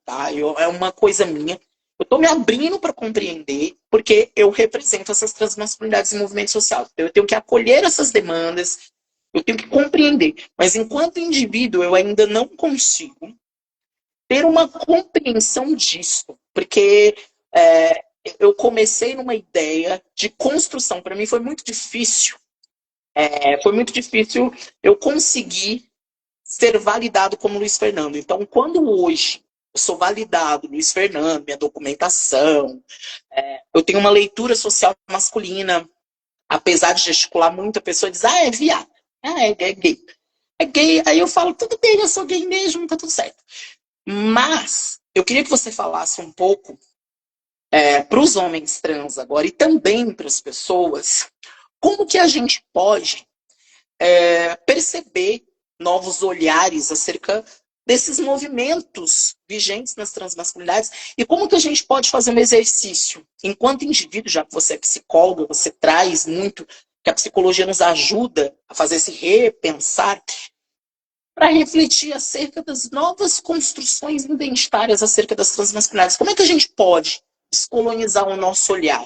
tá? É uma coisa minha. Eu estou me abrindo para compreender, porque eu represento essas transmasculinidades em movimento social. Então, eu tenho que acolher essas demandas, eu tenho que compreender. Mas enquanto indivíduo, eu ainda não consigo ter uma compreensão disso. Porque eu comecei numa ideia de construção. Para mim foi muito difícil. Foi muito difícil eu conseguir ser validado como Luiz Fernando. Então, quando hoje eu sou validado, Luiz Fernando, minha documentação, eu tenho uma leitura social masculina, apesar de gesticular muito, a pessoa diz, é viado, é gay. É gay, aí eu falo, tudo bem, eu sou gay mesmo, tá tudo certo. Mas, eu queria que você falasse um pouco para os homens trans agora, e também para as pessoas, como que a gente pode perceber novos olhares acerca desses movimentos vigentes nas transmasculinidades e como que a gente pode fazer um exercício enquanto indivíduo, já que você é psicóloga, você traz muito, que a psicologia nos ajuda a fazer esse repensar, para refletir acerca das novas construções identitárias acerca das transmasculinidades. Como é que a gente pode descolonizar o nosso olhar?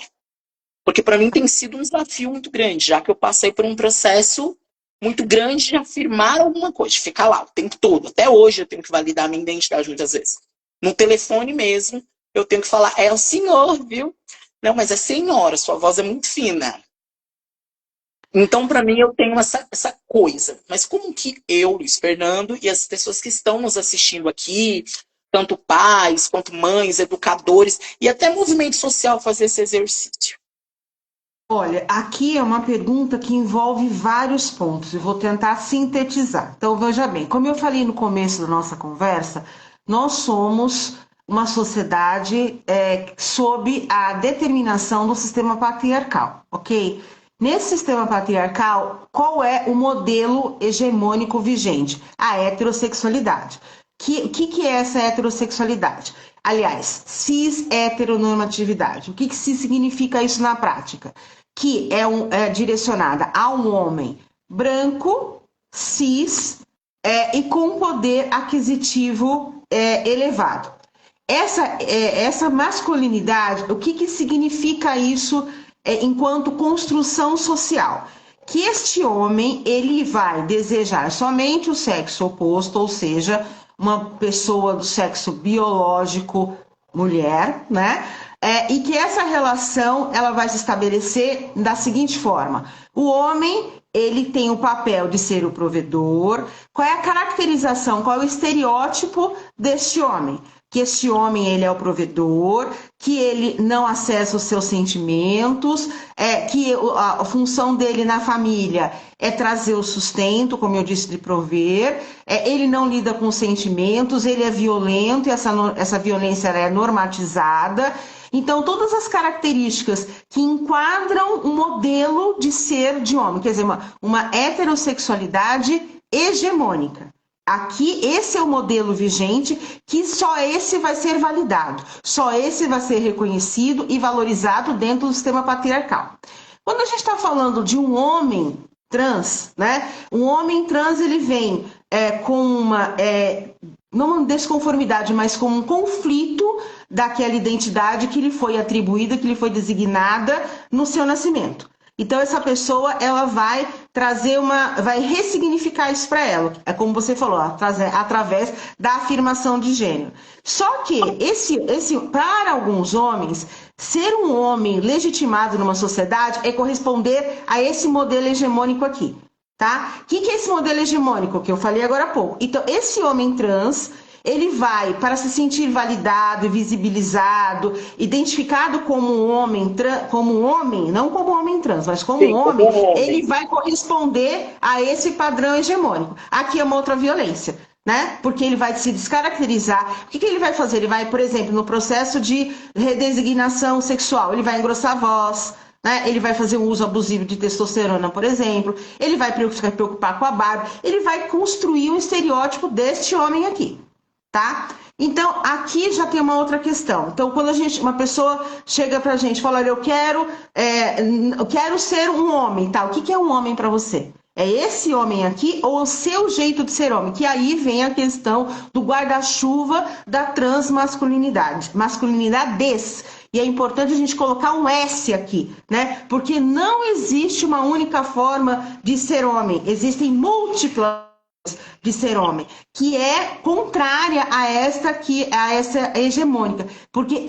Porque para mim tem sido um desafio muito grande, já que eu passei por um processo muito grande de afirmar alguma coisa, de ficar lá o tempo todo. Até hoje eu tenho que validar minha identidade muitas vezes. No telefone mesmo, eu tenho que falar, é o senhor, viu? Não, mas é senhora, sua voz é muito fina. Então, para mim, eu tenho essa coisa. Mas como que eu, Luiz Fernando, e as pessoas que estão nos assistindo aqui, tanto pais, quanto mães, educadores, e até movimento social, fazer esse exercício? Olha, aqui é uma pergunta que envolve vários pontos. Eu vou tentar sintetizar. Então, veja bem, como eu falei no começo da nossa conversa, nós somos uma sociedade sob a determinação do sistema patriarcal, ok? Nesse sistema patriarcal, qual é o modelo hegemônico vigente? A heterossexualidade. Que é essa heterossexualidade? Aliás, cis-heteronormatividade. O que significa isso na prática? Que é direcionada a um homem branco, cis e com poder aquisitivo elevado. Essa masculinidade, o que significa isso enquanto construção social? Que este homem ele vai desejar somente o sexo oposto, ou seja, uma pessoa do sexo biológico mulher, né? E que essa relação ela vai se estabelecer da seguinte forma: o homem ele tem o papel de ser o provedor. Qual é a caracterização, qual é o estereótipo deste homem? Que este homem ele é o provedor, que ele não acessa os seus sentimentos, que a função dele na família é trazer o sustento, como eu disse, de prover, ele não lida com sentimentos, ele é violento e essa violência é normatizada. Então, todas as características que enquadram um modelo de ser de homem, quer dizer, uma heterossexualidade hegemônica. Aqui, esse é o modelo vigente, que só esse vai ser validado, só esse vai ser reconhecido e valorizado dentro do sistema patriarcal. Quando a gente está falando de um homem trans, né? Um homem trans, ele vem com não uma desconformidade, mas com um conflito daquela identidade que lhe foi atribuída, que lhe foi designada no seu nascimento. Então, essa pessoa, ela vai trazer vai ressignificar isso para ela. É como você falou, através da afirmação de gênero. Só que, para alguns homens, ser um homem legitimado numa sociedade é corresponder a esse modelo hegemônico aqui, tá? O que é esse modelo hegemônico que eu falei agora há pouco? Então, esse homem trans, ele vai, para se sentir validado e visibilizado, identificado como um homem, não como homem trans, mas como um homem, ele vai corresponder a esse padrão hegemônico. Aqui é uma outra violência, né? Porque ele vai se descaracterizar. O que ele vai fazer? Ele vai, por exemplo, no processo de redesignação sexual, ele vai engrossar a voz, né? Ele vai fazer um uso abusivo de testosterona, por exemplo, ele vai se preocupar com a barba, ele vai construir um estereótipo deste homem aqui. Tá? Então, aqui já tem uma outra questão. Então, quando uma pessoa chega pra gente e fala, olha, eu quero ser um homem, tá? O que é um homem para você? É esse homem aqui ou o seu jeito de ser homem? Que aí vem a questão do guarda-chuva da transmasculinidade, masculinidades. E é importante a gente colocar um S aqui, né? Porque não existe uma única forma de ser homem, existem múltiplas de ser homem, que é contrária a essa hegemônica, porque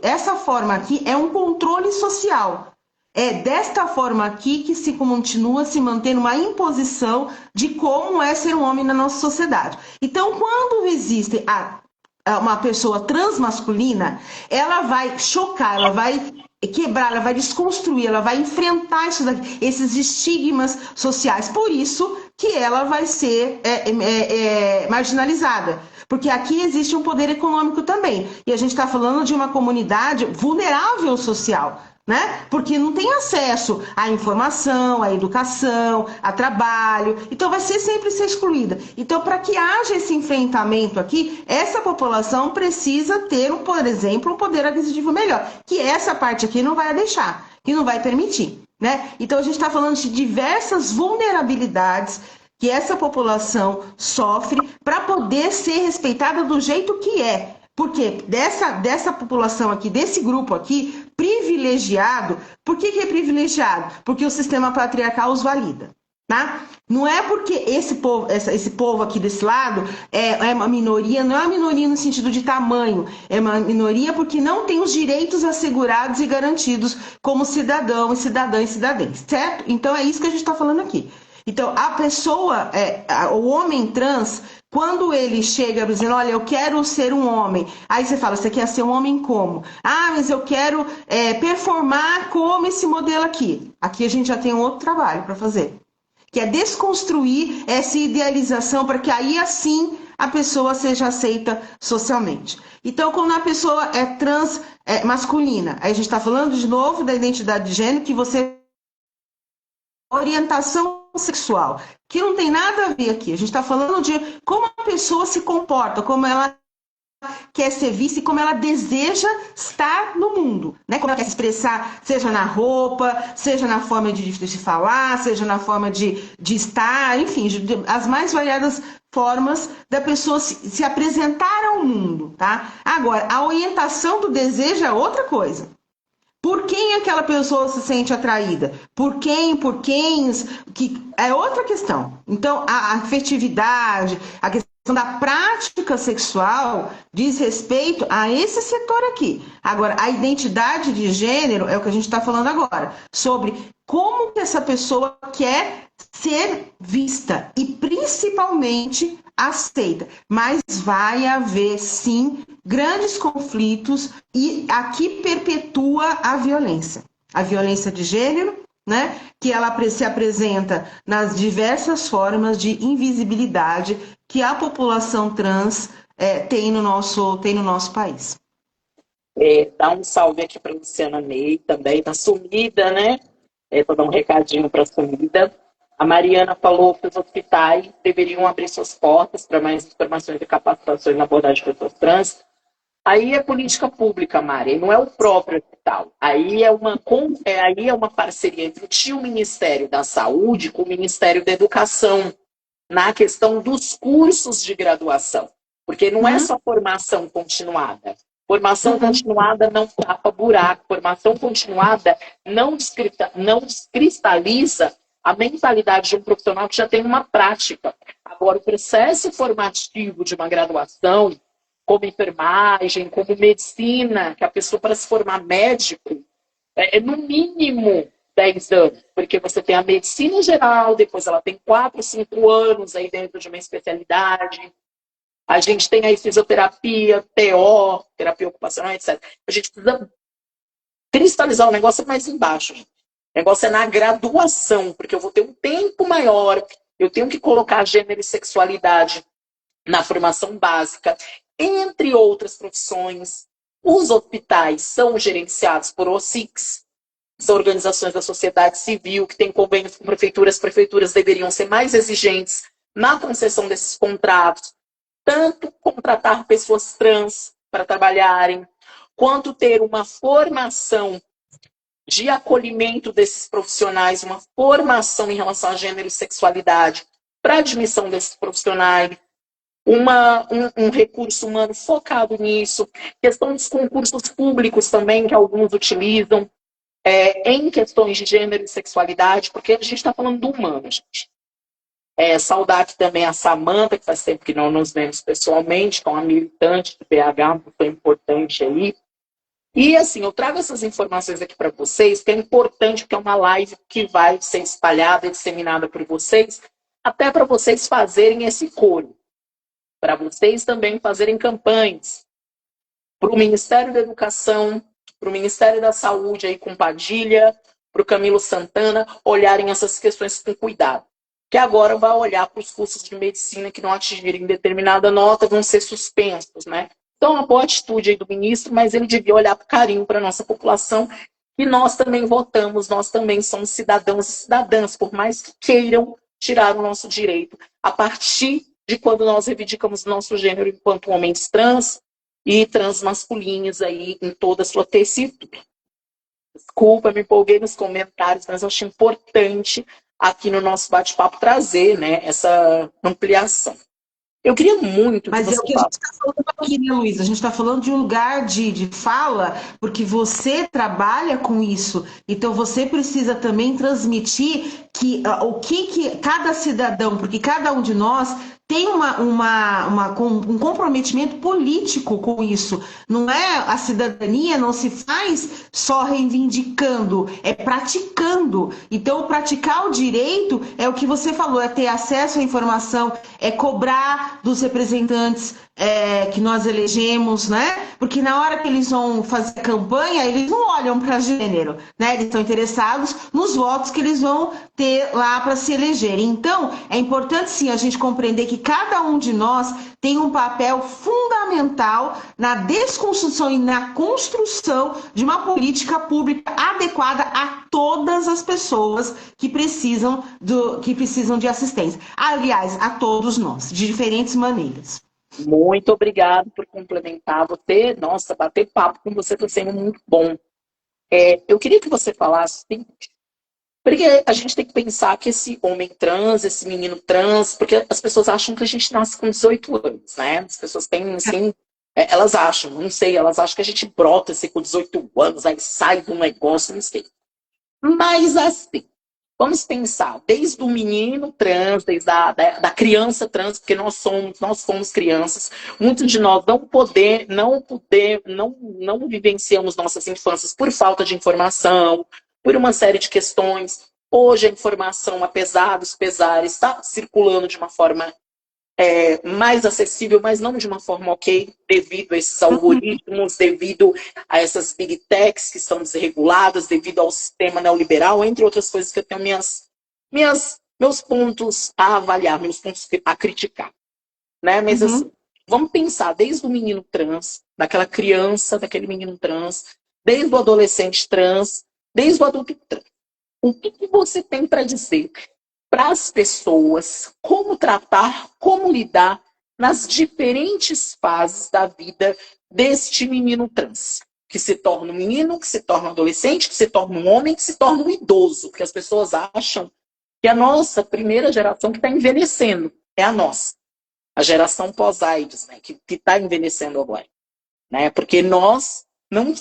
essa forma aqui é um controle social. É desta forma aqui que se continua se mantendo uma imposição de como é ser um homem na nossa sociedade. Então, quando existe uma pessoa transmasculina, ela vai chocar, ela vai quebrar, ela vai desconstruir, ela vai enfrentar esses estigmas sociais. Por isso que ela vai ser marginalizada. Porque aqui existe um poder econômico também. E a gente está falando de uma comunidade vulnerável social, né? Porque não tem acesso à informação, à educação, a trabalho. Então vai sempre ser excluída. Então, para que haja esse enfrentamento aqui, essa população precisa ter, por exemplo, um poder aquisitivo melhor. Que essa parte aqui não vai deixar, que não vai permitir, né? Então a gente está falando de diversas vulnerabilidades que essa população sofre para poder ser respeitada do jeito que é. Por quê? Dessa população aqui, desse grupo aqui, privilegiado. Por que é privilegiado? Porque o sistema patriarcal os valida. Tá? Não é porque esse povo aqui desse lado é uma minoria, não é uma minoria no sentido de tamanho, é uma minoria porque não tem os direitos assegurados e garantidos como cidadão e cidadã e cidadãs, certo? Então é isso que a gente está falando aqui. Então a pessoa, o homem trans, quando ele chega dizendo, olha, eu quero ser um homem, aí você fala, você quer ser um homem como? Ah, mas eu quero performar como esse modelo aqui. Aqui a gente já tem um outro trabalho para fazer, que é desconstruir essa idealização para que aí assim a pessoa seja aceita socialmente. Então, quando a pessoa é trans masculina, aí a gente está falando de novo da identidade de gênero, que você orientação sexual, que não tem nada a ver aqui. A gente está falando de como a pessoa se comporta, como ela quer ser vista e como ela deseja estar no mundo, né? Como ela quer se expressar, seja na roupa, seja na forma de falar, seja na forma de estar, enfim, as mais variadas formas da pessoa se apresentar ao mundo, tá? Agora, a orientação do desejo é outra coisa. Por quem aquela pessoa se sente atraída? Por quem? Por quem? Que é outra questão. Então, a afetividade, a questão da prática sexual diz respeito a esse setor aqui. Agora, a identidade de gênero é o que a gente está falando agora, sobre como que essa pessoa quer ser vista e principalmente aceita. Mas vai haver, sim, grandes conflitos e aqui perpetua a violência de gênero, né? Que ela se apresenta nas diversas formas de invisibilidade que a população trans tem no nosso país. Dá um salve aqui para Luciana Ney, também tá sumida, né? Vou dar um recadinho para a sumida. A Mariana falou que os hospitais deveriam abrir suas portas para mais informações e capacitações na abordagem de pessoas trans. Aí é política pública, Mari, não é o próprio hospital. Aí é uma parceria entre o Ministério da Saúde com o Ministério da Educação, na questão dos cursos de graduação. Porque não é só formação continuada. Formação continuada não tapa buraco. Formação continuada não descristaliza a mentalidade de um profissional que já tem uma prática. Agora, o processo formativo de uma graduação, como enfermagem, como medicina, que a pessoa para se formar médico, é no mínimo 10 anos, porque você tem a medicina geral, depois ela tem 4, 5 anos aí dentro de uma especialidade. A gente tem aí fisioterapia, TO, terapia ocupacional, etc. A gente precisa cristalizar o negócio mais embaixo. Gente. O negócio é na graduação, porque eu vou ter um tempo maior, eu tenho que colocar gênero e sexualidade na formação básica, entre outras profissões. Os hospitais são gerenciados por OSCICs, são organizações da sociedade civil que têm convênios com prefeituras. As prefeituras deveriam ser mais exigentes na concessão desses contratos, tanto contratar pessoas trans para trabalharem, quanto ter uma formação de acolhimento desses profissionais, uma formação em relação a gênero e sexualidade para admissão desses profissionais, um recurso humano focado nisso, questão dos concursos públicos também, que alguns utilizam, em questões de gênero e sexualidade, porque a gente está falando do humano, gente. Saudar aqui também a Samanta, que faz tempo que não nos vemos pessoalmente, que é uma militante do PH, muito importante aí. E assim, eu trago essas informações aqui para vocês, que é importante, porque é uma live que vai ser espalhada e disseminada por vocês, até para vocês fazerem esse coro, para vocês também fazerem campanhas para o Ministério da Educação, para o Ministério da Saúde, aí com Padilha, para o Camilo Santana, olharem essas questões com cuidado. Que agora vai olhar para os cursos de medicina que não atingirem determinada nota, vão ser suspensos, né? Então, uma boa atitude aí do ministro, mas ele devia olhar com carinho para a nossa população, e nós também votamos, nós também somos cidadãos e cidadãs, por mais que queiram tirar o nosso direito, a partir de quando nós reivindicamos o nosso gênero enquanto homens trans e transmasculinos aí em toda a sua tessitura. Desculpa, me empolguei nos comentários, mas eu acho importante aqui no nosso bate-papo trazer, né, essa ampliação. Eu queria muito que Mas é você o que a gente falasse. está falando aqui, né, Luiz? A gente está falando de um lugar de fala, porque você trabalha com isso. Então você precisa também transmitir que o que cada cidadão, porque cada um de nós tem um comprometimento político com isso. Não é a cidadania, não se faz só reivindicando, é praticando. Então, praticar o direito é o que você falou, é ter acesso à informação, é cobrar dos representantes que nós elegemos, né? Porque na hora que eles vão fazer campanha, eles não olham para gênero, né? Eles estão interessados nos votos que eles vão ter lá para se eleger. Então, é importante sim a gente compreender que cada um de nós tem um papel fundamental na desconstrução e na construção de uma política pública adequada a todas as pessoas que precisam de assistência. Aliás, a todos nós, de diferentes maneiras. Muito obrigado por complementar. Você, nossa, bater papo com você está sendo muito bom. Eu queria que você falasse o seguinte, porque a gente tem que pensar que esse homem trans, esse menino trans, porque as pessoas acham que a gente nasce com 18 anos, né? As pessoas têm, assim, elas acham, não sei, elas acham que a gente brota assim, com 18 anos, aí sai do negócio, não sei. Mas assim, vamos pensar, desde o menino trans, desde da criança trans, porque nós fomos crianças, muitos de nós não vivenciamos nossas infâncias por falta de informação, por uma série de questões. Hoje a informação, apesar dos pesares, está circulando de uma forma mais acessível, mas não de uma forma ok, devido a esses algoritmos, devido a essas big techs que estão desreguladas, devido ao sistema neoliberal, entre outras coisas que eu tenho meus pontos a avaliar, meus pontos a criticar. Né? Mas assim, vamos pensar desde o menino trans, daquela criança, daquele menino trans, desde o adolescente trans, desde o adulto trans. O que você tem para dizer para as pessoas como tratar, como lidar nas diferentes fases da vida deste menino trans, que se torna um menino, que se torna um adolescente, que se torna um homem, que se torna um idoso, porque as pessoas acham que a nossa primeira geração que está envelhecendo é a nossa, a geração pós-AIDS, né, que está envelhecendo agora, né, porque nós não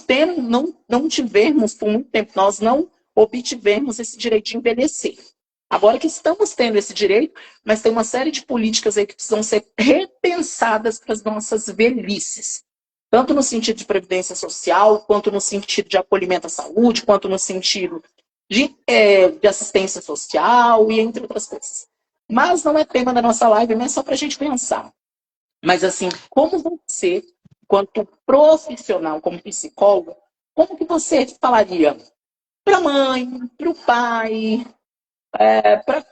tivemos por muito tempo, nós não obtivemos esse direito de envelhecer. Agora que estamos tendo esse direito, mas tem uma série de políticas aí que precisam ser repensadas para as nossas velhices. Tanto no sentido de previdência social, quanto no sentido de acolhimento à saúde, quanto no sentido de assistência social e entre outras coisas. Mas não é tema da nossa live, mas é só para a gente pensar. Mas assim, como você, quanto profissional, como psicólogo, como que você falaria para a mãe, para o pai,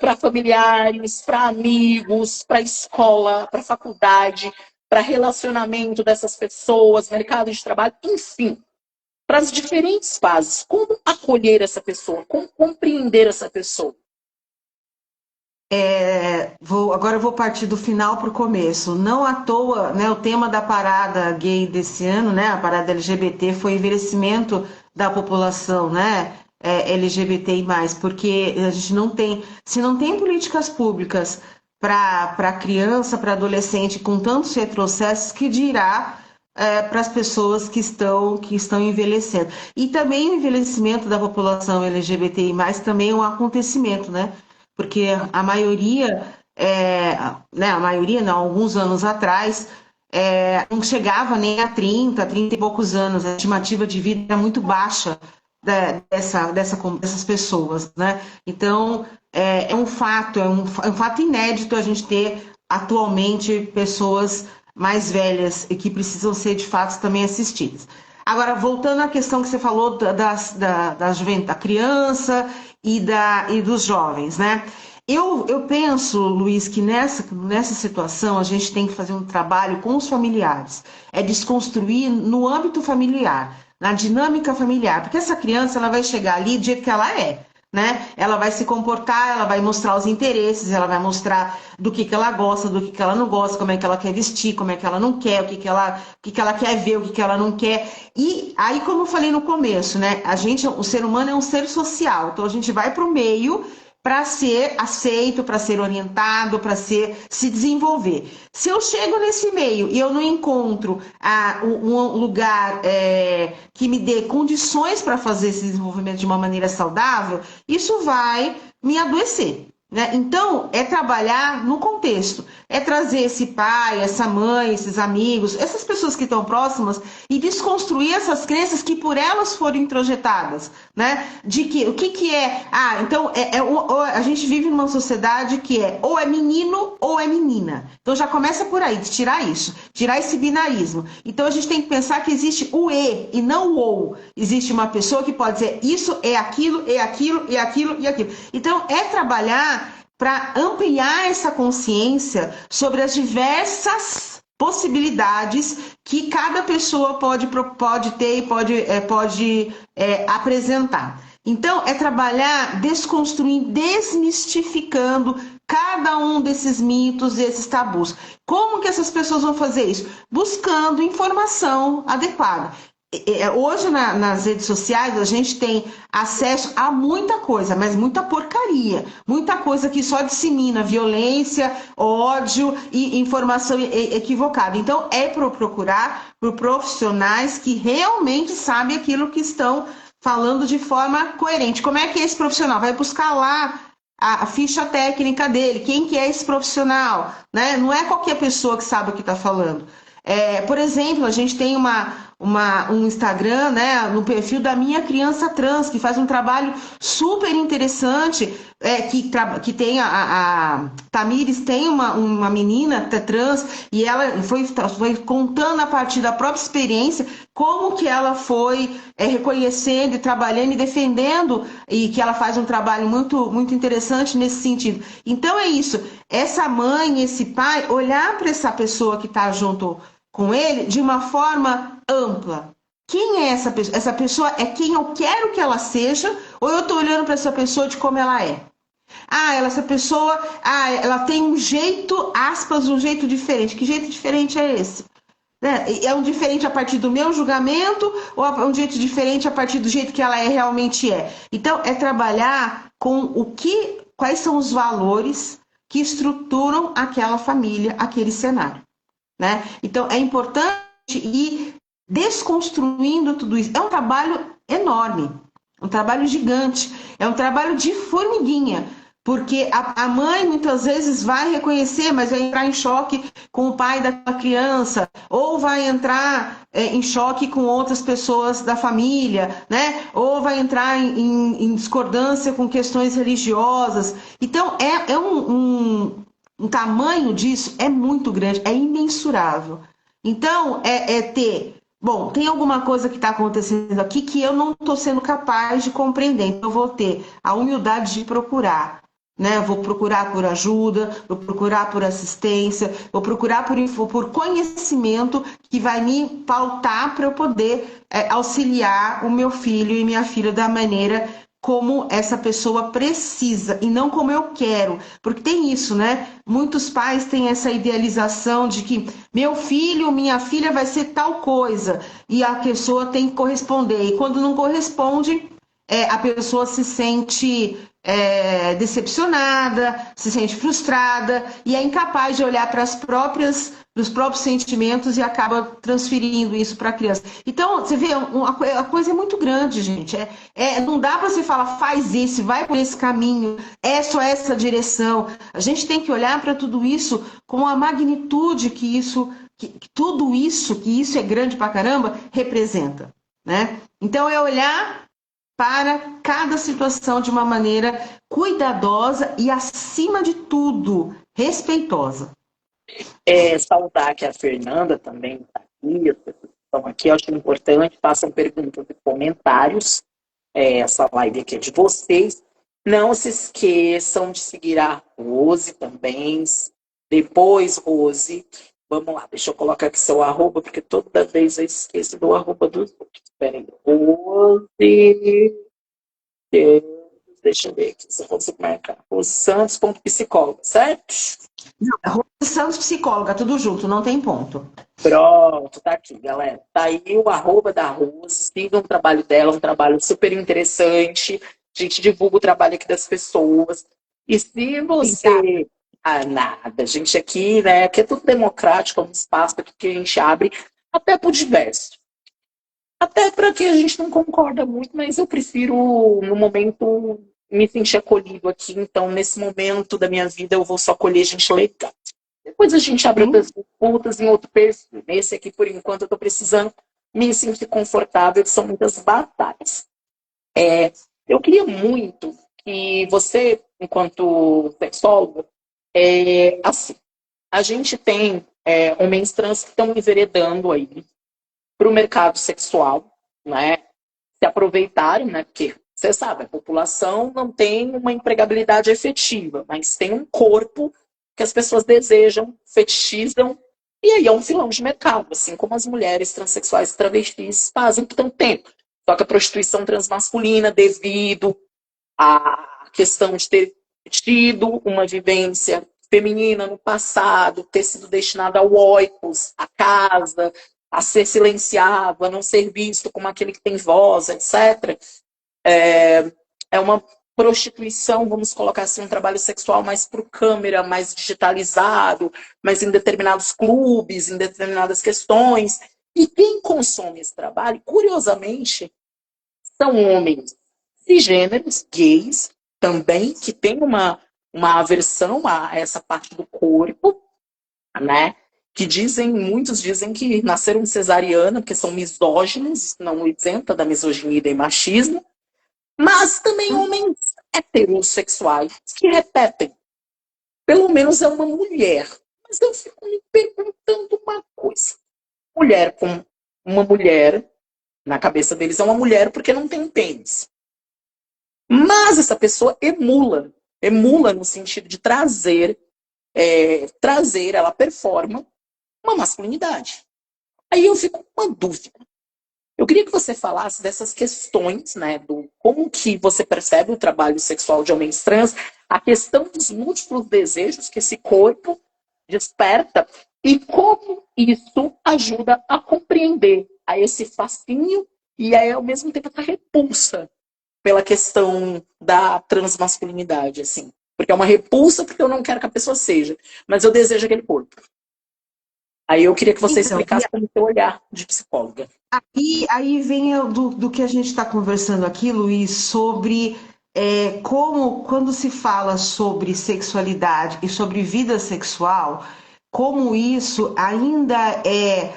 para familiares, para amigos, para escola, para faculdade, para relacionamento dessas pessoas, mercado de trabalho, enfim, para as diferentes fases. Como acolher essa pessoa? Como compreender essa pessoa? Agora eu vou partir do final para o começo. Não à toa, né, o tema da parada gay desse ano, né, a parada LGBT, foi envelhecimento da população, né, LGBTI+, porque a gente não tem, se não tem políticas públicas para criança, para adolescente, com tantos retrocessos, que dirá para as pessoas que estão envelhecendo. E também o envelhecimento da população LGBTI+, também é um acontecimento, né? Porque a maioria, né, a maioria não, alguns anos atrás, não chegava nem a 30 e poucos anos, a estimativa de vida era muito baixa dessas pessoas, né? Então, é um fato, é um fato inédito a gente ter atualmente pessoas mais velhas e que precisam ser, de fato, também assistidas. Agora, voltando à questão que você falou da criança e dos jovens, né? Eu penso, Luiz, que nessa situação a gente tem que fazer um trabalho com os familiares, é desconstruir no âmbito familiar, na dinâmica familiar, porque essa criança ela vai chegar ali do jeito que ela é, né? Ela vai se comportar, ela vai mostrar os interesses, ela vai mostrar do que ela gosta, do que ela não gosta, como é que ela quer vestir, como é que ela não quer, o que ela quer ver, o que ela não quer. E aí, como eu falei no começo, né? O ser humano é um ser social, então a gente vai para o meio para ser aceito, para ser orientado, para se desenvolver. Se eu chego nesse meio e eu não encontro um lugar que me dê condições para fazer esse desenvolvimento de uma maneira saudável, isso vai me adoecer. Né? Então, é trabalhar no contexto, é trazer esse pai, essa mãe, esses amigos, essas pessoas que estão próximas e desconstruir essas crenças que por elas foram introjetadas, né? De que o que é? Então a gente vive numa sociedade que ou é menino ou é menina. Então já começa por aí, de tirar isso, tirar esse binarismo. Então a gente tem que pensar que existe o e não o ou. Existe uma pessoa que pode dizer isso é aquilo, é aquilo, e aquilo e aquilo. Então é trabalhar para ampliar essa consciência sobre as diversas possibilidades que cada pessoa pode ter e pode apresentar. Então, é trabalhar desconstruindo, desmistificando cada um desses mitos, esses tabus. Como que essas pessoas vão fazer isso? Buscando informação adequada. Hoje nas redes sociais a gente tem acesso a muita coisa, mas muita porcaria, muita coisa que só dissemina violência, ódio e informação equivocada. Então é procurar por profissionais que realmente sabem aquilo que estão falando de forma coerente. Como é que é esse profissional? Vai buscar lá a ficha técnica dele, quem que é esse profissional, né? Não é qualquer pessoa que sabe o que está falando. Por exemplo, a gente tem um Instagram, né, no perfil da Minha Criança Trans, que faz um trabalho super interessante, que tem a Tamires tem uma menina trans, e ela foi contando a partir da própria experiência como que ela foi reconhecendo e trabalhando e defendendo, e que ela faz um trabalho muito, muito interessante nesse sentido. Então é isso, essa mãe, esse pai, olhar para essa pessoa que está junto com ele de uma forma ampla. Quem é essa pessoa? Essa pessoa é quem eu quero que ela seja, ou eu estou olhando para essa pessoa de como ela é? Essa pessoa, ela tem um jeito, aspas, um jeito diferente. Que jeito diferente é esse? É um diferente a partir do meu julgamento, ou é um jeito diferente a partir do jeito que ela realmente é? Então, é trabalhar com quais são os valores que estruturam aquela família, aquele cenário. Né? Então, é importante ir desconstruindo tudo isso. É um trabalho enorme, um trabalho gigante, é um trabalho de formiguinha, porque a mãe muitas vezes vai reconhecer, mas vai entrar em choque com o pai daquela criança, ou vai entrar em choque com outras pessoas da família, né? Ou vai entrar em discordância com questões religiosas. Então, o tamanho disso é muito grande, é imensurável. Então, tem alguma coisa que está acontecendo aqui que eu não estou sendo capaz de compreender. Então, eu vou ter a humildade de procurar, né? Vou procurar por ajuda, vou procurar por assistência, vou procurar por conhecimento que vai me pautar para eu poder auxiliar o meu filho e minha filha da maneira como essa pessoa precisa e não como eu quero, porque tem isso, né? Muitos pais têm essa idealização de que meu filho, minha filha vai ser tal coisa e a pessoa tem que corresponder, e quando não corresponde, a pessoa se sente decepcionada, se sente frustrada e é incapaz de olhar para os próprios sentimentos e acaba transferindo isso para a criança. Então, você vê, a coisa é muito grande, gente. Não dá para você falar, faz isso, vai por esse caminho, é só essa direção. A gente tem que olhar para tudo isso com a magnitude que tudo isso, que isso é grande pra caramba, representa, né? Então, é olhar para cada situação de uma maneira cuidadosa e, acima de tudo, respeitosa. Saudar que a Fernanda também está aqui, as pessoas que estão aqui, eu acho importante, façam perguntas e comentários. Essa live aqui é de vocês. Não se esqueçam de seguir a Rose também. Depois, Rose, vamos lá, deixa eu colocar aqui seu arroba, porque toda vez eu esqueço do arroba dos outros. Espera aí, Rose... Deixa eu ver aqui, se eu consigo marcar. Santos.psicóloga, certo? Rose Santos Psicóloga, tudo junto, não tem ponto. Pronto, tá aqui, galera. Tá aí o arroba da Rose, sigam o trabalho dela, um trabalho super interessante, A gente divulga o trabalho aqui das pessoas. E se você... Ah, nada, gente, aqui, né? Aqui é tudo democrático, é um espaço que a gente abre até pro diverso. Até para que a gente não concorda muito, mas eu prefiro, no momento, me sentir acolhido aqui. Então, nesse momento da minha vida, eu vou só acolher gente legal. Depois a gente abre outras disputas em outro perfil. Nesse aqui, por enquanto, eu estou precisando me sentir confortável, são muitas batalhas. Eu queria muito que você, enquanto sexóloga, assim, a gente tem homens trans que estão enveredando aí para o mercado sexual, né? Se aproveitarem, né? Porque você sabe, a população não tem uma empregabilidade efetiva, mas tem um corpo que as pessoas desejam, fetichizam, e aí é um filão de mercado, assim como as mulheres transexuais e travestis fazem por tanto tempo. Só que a prostituição transmasculina, devido à questão de ter tido uma vivência feminina no passado, ter sido destinada ao oikos, à casa, a ser silenciado, a não ser visto como aquele que tem voz, etc. É uma prostituição, vamos colocar assim, um trabalho sexual mais por câmera, mais digitalizado, mas em determinados clubes, em determinadas questões. E quem consome esse trabalho, curiosamente, são homens cisgêneros, gays, também, que têm uma aversão a essa parte do corpo, né? Que muitos dizem que nasceram cesariana, porque são misóginos, não isenta da misoginia e machismo, mas também homens heterossexuais que repetem. Pelo menos é uma mulher. Mas eu fico me perguntando uma coisa. Mulher com uma mulher, na cabeça deles é uma mulher porque não tem pênis. Mas essa pessoa emula no sentido de trazer, ela performa uma masculinidade. Aí eu fico com uma dúvida. Eu queria que você falasse dessas questões, né, do como que você percebe o trabalho sexual de homens trans, a questão dos múltiplos desejos que esse corpo desperta e como isso ajuda a compreender a esse fascínio e aí, ao mesmo tempo, essa repulsa pela questão da transmasculinidade, assim. Porque é uma repulsa porque eu não quero que a pessoa seja, mas eu desejo aquele corpo. Aí eu queria que você explicasse como o seu olhar de psicóloga. Aí vem do que a gente está conversando aqui, Luiz, sobre como, quando se fala sobre sexualidade e sobre vida sexual, como isso ainda é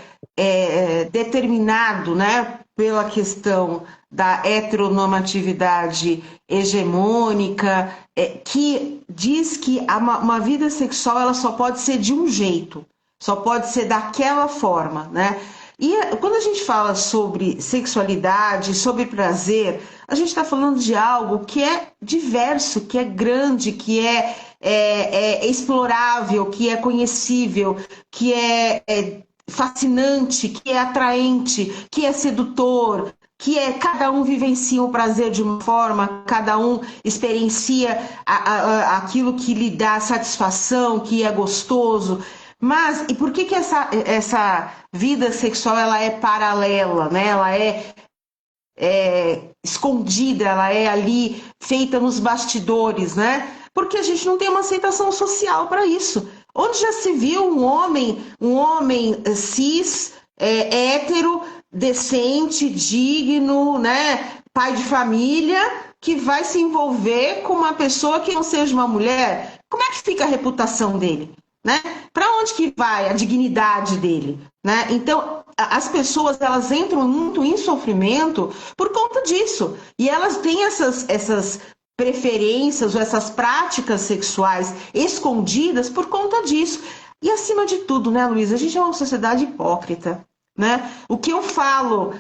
determinado, né, pela questão da heteronormatividade hegemônica, que diz que uma vida sexual ela só pode ser de um jeito, só pode ser daquela forma, né? E quando a gente fala sobre sexualidade, sobre prazer, a gente está falando de algo que é diverso, que é grande, que é explorável, que é conhecível, que é fascinante, que é atraente, que é sedutor, que cada um vivencia o prazer de uma forma, cada um experiencia aquilo que lhe dá satisfação, que é gostoso. Mas, e por que essa vida sexual ela é paralela, né? Ela é escondida, ela é ali feita nos bastidores, né? Porque a gente não tem uma aceitação social para isso. Onde já se viu um homem cis, hétero, decente, digno, né? Pai de família, que vai se envolver com uma pessoa que não seja uma mulher? Como é que fica a reputação dele? Né? Para onde que vai a dignidade dele? Né? Então, as pessoas elas entram muito em sofrimento por conta disso. E elas têm essas preferências ou essas práticas sexuais escondidas por conta disso. E acima de tudo, né, Luísa, a gente é uma sociedade hipócrita. Né? O que eu falo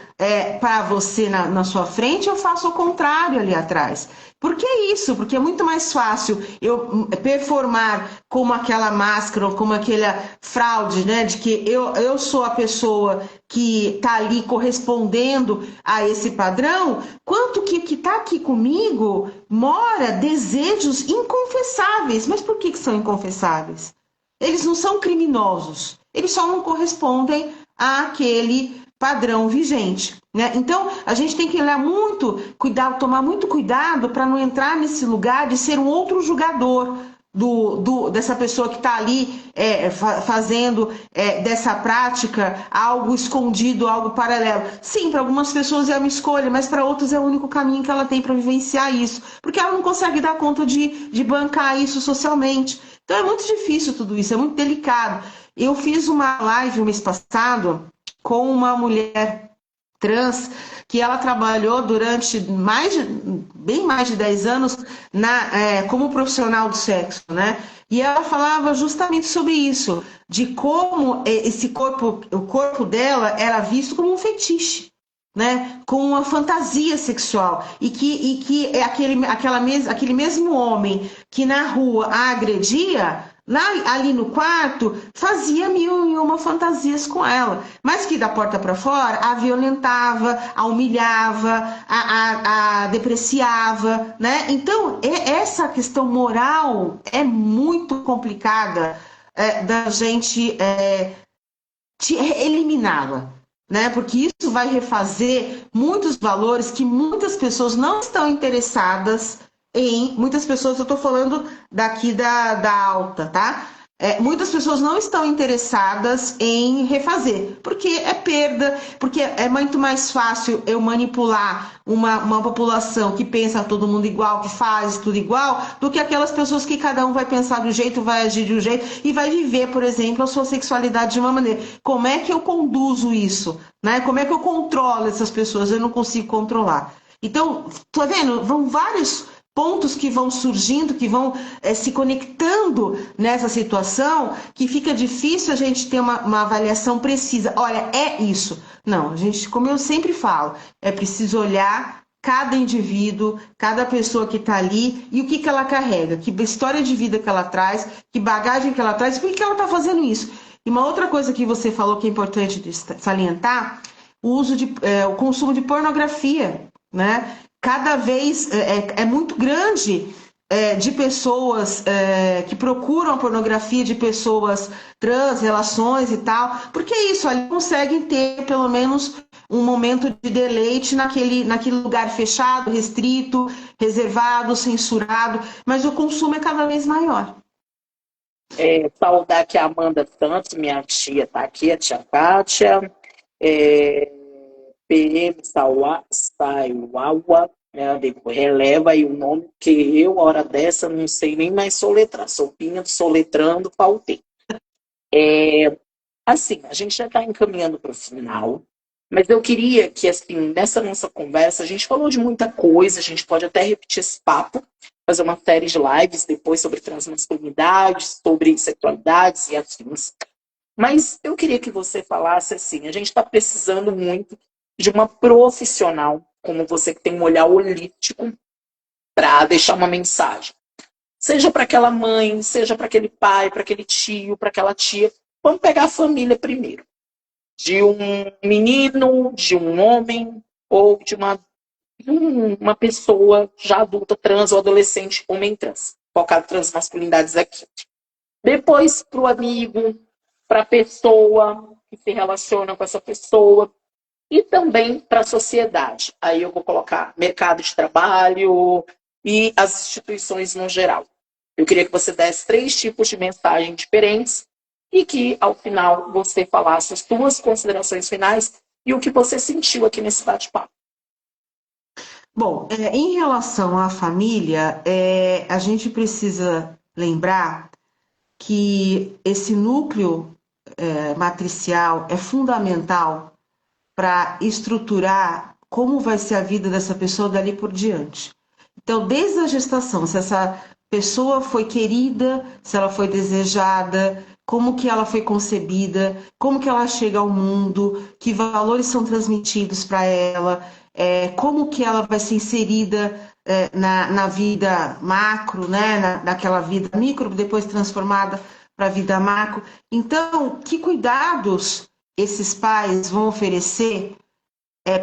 para você na sua frente, eu faço ao contrário ali atrás. Por que isso? Porque é muito mais fácil eu performar como aquela máscara ou como aquela fraude, né? De que eu sou a pessoa que está ali correspondendo a esse padrão, quanto que está aqui comigo mora desejos inconfessáveis. Mas por que são inconfessáveis? Eles não são criminosos, eles só não correspondem àquele padrão vigente. né? Então, a gente tem que olhar muito, cuidado, tomar muito cuidado para não entrar nesse lugar de ser um outro julgador dessa pessoa que está ali fazendo dessa prática algo escondido, algo paralelo. Sim, para algumas pessoas é uma escolha, mas para outras é o único caminho que ela tem para vivenciar isso, porque ela não consegue dar conta de bancar isso socialmente. Então é muito difícil tudo isso, é muito delicado. Eu fiz uma live o mês passado com uma mulher trans, que ela trabalhou durante bem mais de 10 anos como profissional do sexo, né? E ela falava justamente sobre isso, de como o corpo dela era visto como um fetiche, né? Com uma fantasia sexual. E que é aquele mesmo homem que na rua a agredia, ali no quarto, fazia mil e uma fantasias com ela, mas que da porta para fora a violentava, a humilhava, a depreciava, né? Então, essa questão moral é muito complicada da gente eliminá-la, né? Porque isso vai refazer muitos valores que muitas pessoas não estão interessadas muitas pessoas, eu estou falando daqui da alta, tá? Muitas pessoas não estão interessadas em refazer, porque é perda, porque é muito mais fácil eu manipular uma população que pensa todo mundo igual, que faz tudo igual, do que aquelas pessoas que cada um vai pensar de um jeito, vai agir de um jeito e vai viver, por exemplo, a sua sexualidade de uma maneira. Como é que eu conduzo isso? Né? Como é que eu controlo essas pessoas? Eu não consigo controlar. Então, tá vendo? Vão vários pontos que vão surgindo, que vão se conectando nessa situação, que fica difícil a gente ter uma avaliação precisa. Olha, é isso. Não, a gente, como eu sempre falo, é preciso olhar cada indivíduo, cada pessoa que está ali e o que ela carrega, que história de vida que ela traz, que bagagem que ela traz, por que ela está fazendo isso. E uma outra coisa que você falou que é importante salientar, o consumo de pornografia, né? Cada vez é muito grande de pessoas que procuram a pornografia, de pessoas trans, relações e tal, porque é isso, ali conseguem ter pelo menos um momento de deleite naquele lugar fechado, restrito, reservado, censurado, mas o consumo é cada vez maior. Saudar aqui a Amanda Santos, minha tia tá aqui, a tia Kátia. PM Saiuawa, né? Releva aí o nome, que eu, hora dessa, não sei nem mais soletrar. Sopinha soletrando, faltei. Assim, a gente já está encaminhando para o final, mas eu queria que, assim, nessa nossa conversa, a gente falou de muita coisa, a gente pode até repetir esse papo, fazer uma série de lives depois sobre transmasculinidade, sobre sexualidades e afins. Mas eu queria que você falasse assim, a gente está precisando muito de uma profissional, como você que tem um olhar holístico, para deixar uma mensagem. Seja para aquela mãe, seja para aquele pai, para aquele tio, para aquela tia. Vamos pegar a família primeiro. De um menino, de um homem, ou de uma pessoa já adulta, trans ou adolescente, homem trans. Focar transmasculinidades aqui. Depois para o amigo, para a pessoa que se relaciona com essa pessoa, e também para a sociedade. Aí eu vou colocar mercado de trabalho e as instituições no geral. Eu queria que você desse 3 tipos de mensagem diferentes e que, ao final, você falasse as suas considerações finais e o que você sentiu aqui nesse bate-papo. Bom, em relação à família, a gente precisa lembrar que esse núcleo matricial é fundamental para estruturar como vai ser a vida dessa pessoa dali por diante. Então, desde a gestação, se essa pessoa foi querida, se ela foi desejada, como que ela foi concebida, como que ela chega ao mundo, que valores são transmitidos para ela, como que ela vai ser inserida na vida macro, né? naquela vida micro, depois transformada para a vida macro. Então, que cuidados esses pais vão oferecer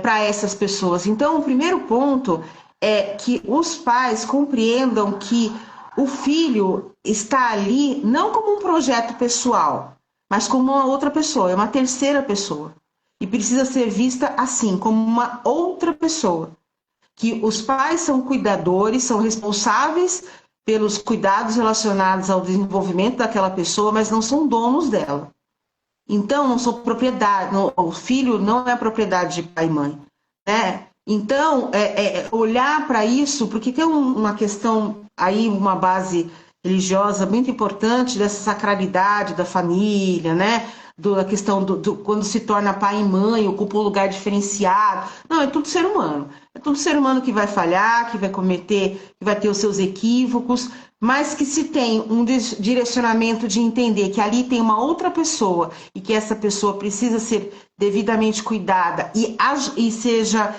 para essas pessoas? Então, o primeiro ponto é que os pais compreendam que o filho está ali não como um projeto pessoal, mas como uma outra pessoa, é uma terceira pessoa. e precisa ser vista assim, como uma outra pessoa. Que os pais são cuidadores, são responsáveis pelos cuidados relacionados ao desenvolvimento daquela pessoa, mas não são donos dela. Então, não são propriedade, o filho não é propriedade de pai e mãe, né? Então, olhar para isso, porque tem uma questão aí, uma base religiosa muito importante dessa sacralidade da família, né? Da questão quando se torna pai e mãe, ocupa um lugar diferenciado. Não, é tudo ser humano. É tudo ser humano que vai falhar, que vai cometer, que vai ter os seus equívocos, mas que se tem um direcionamento de entender que ali tem uma outra pessoa e que essa pessoa precisa ser devidamente cuidada e seja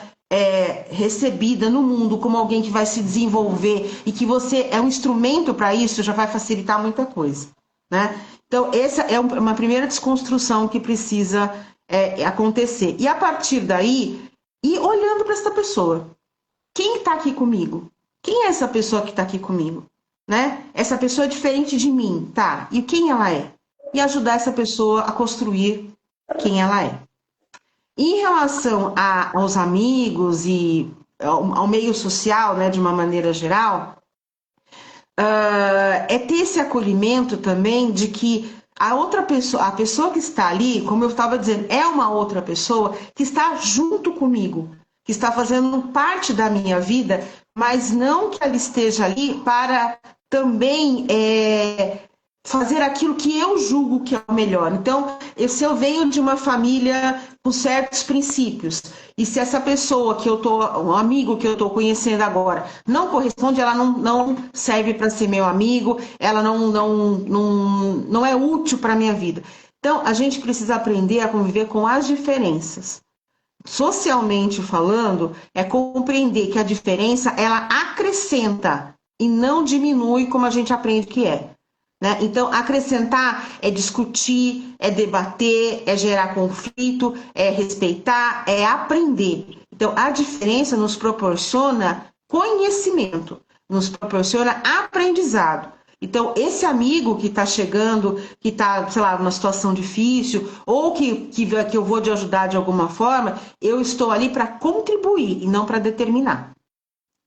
recebida no mundo como alguém que vai se desenvolver e que você é um instrumento para isso, já vai facilitar muita coisa, né? Então, essa é uma primeira desconstrução que precisa acontecer. E a partir daí, ir olhando para essa pessoa. Quem está aqui comigo? Quem é essa pessoa que está aqui comigo? Né? Essa pessoa é diferente de mim, tá? E quem ela é? E ajudar essa pessoa a construir quem ela é. Em relação aos amigos e ao meio social, né, de uma maneira geral, é ter esse acolhimento também de que a outra pessoa, a pessoa que está ali, como eu estava dizendo, é uma outra pessoa que está junto comigo, que está fazendo parte da minha vida, mas não que ela esteja ali para também fazer aquilo que eu julgo que é o melhor. Então, se eu venho de uma família com certos princípios, e se essa pessoa um amigo que eu estou conhecendo agora, não corresponde, ela não serve para ser meu amigo, ela não é útil para a minha vida. Então, a gente precisa aprender a conviver com as diferenças. Socialmente falando, é compreender que a diferença, ela acrescenta e não diminui como a gente aprende que é. Né? Então, acrescentar é discutir, é debater, é gerar conflito, é respeitar, é aprender. Então, a diferença nos proporciona conhecimento, nos proporciona aprendizado. Então, esse amigo que está chegando, que está, sei lá, numa situação difícil, ou que eu vou te ajudar de alguma forma, eu estou ali para contribuir e não para determinar.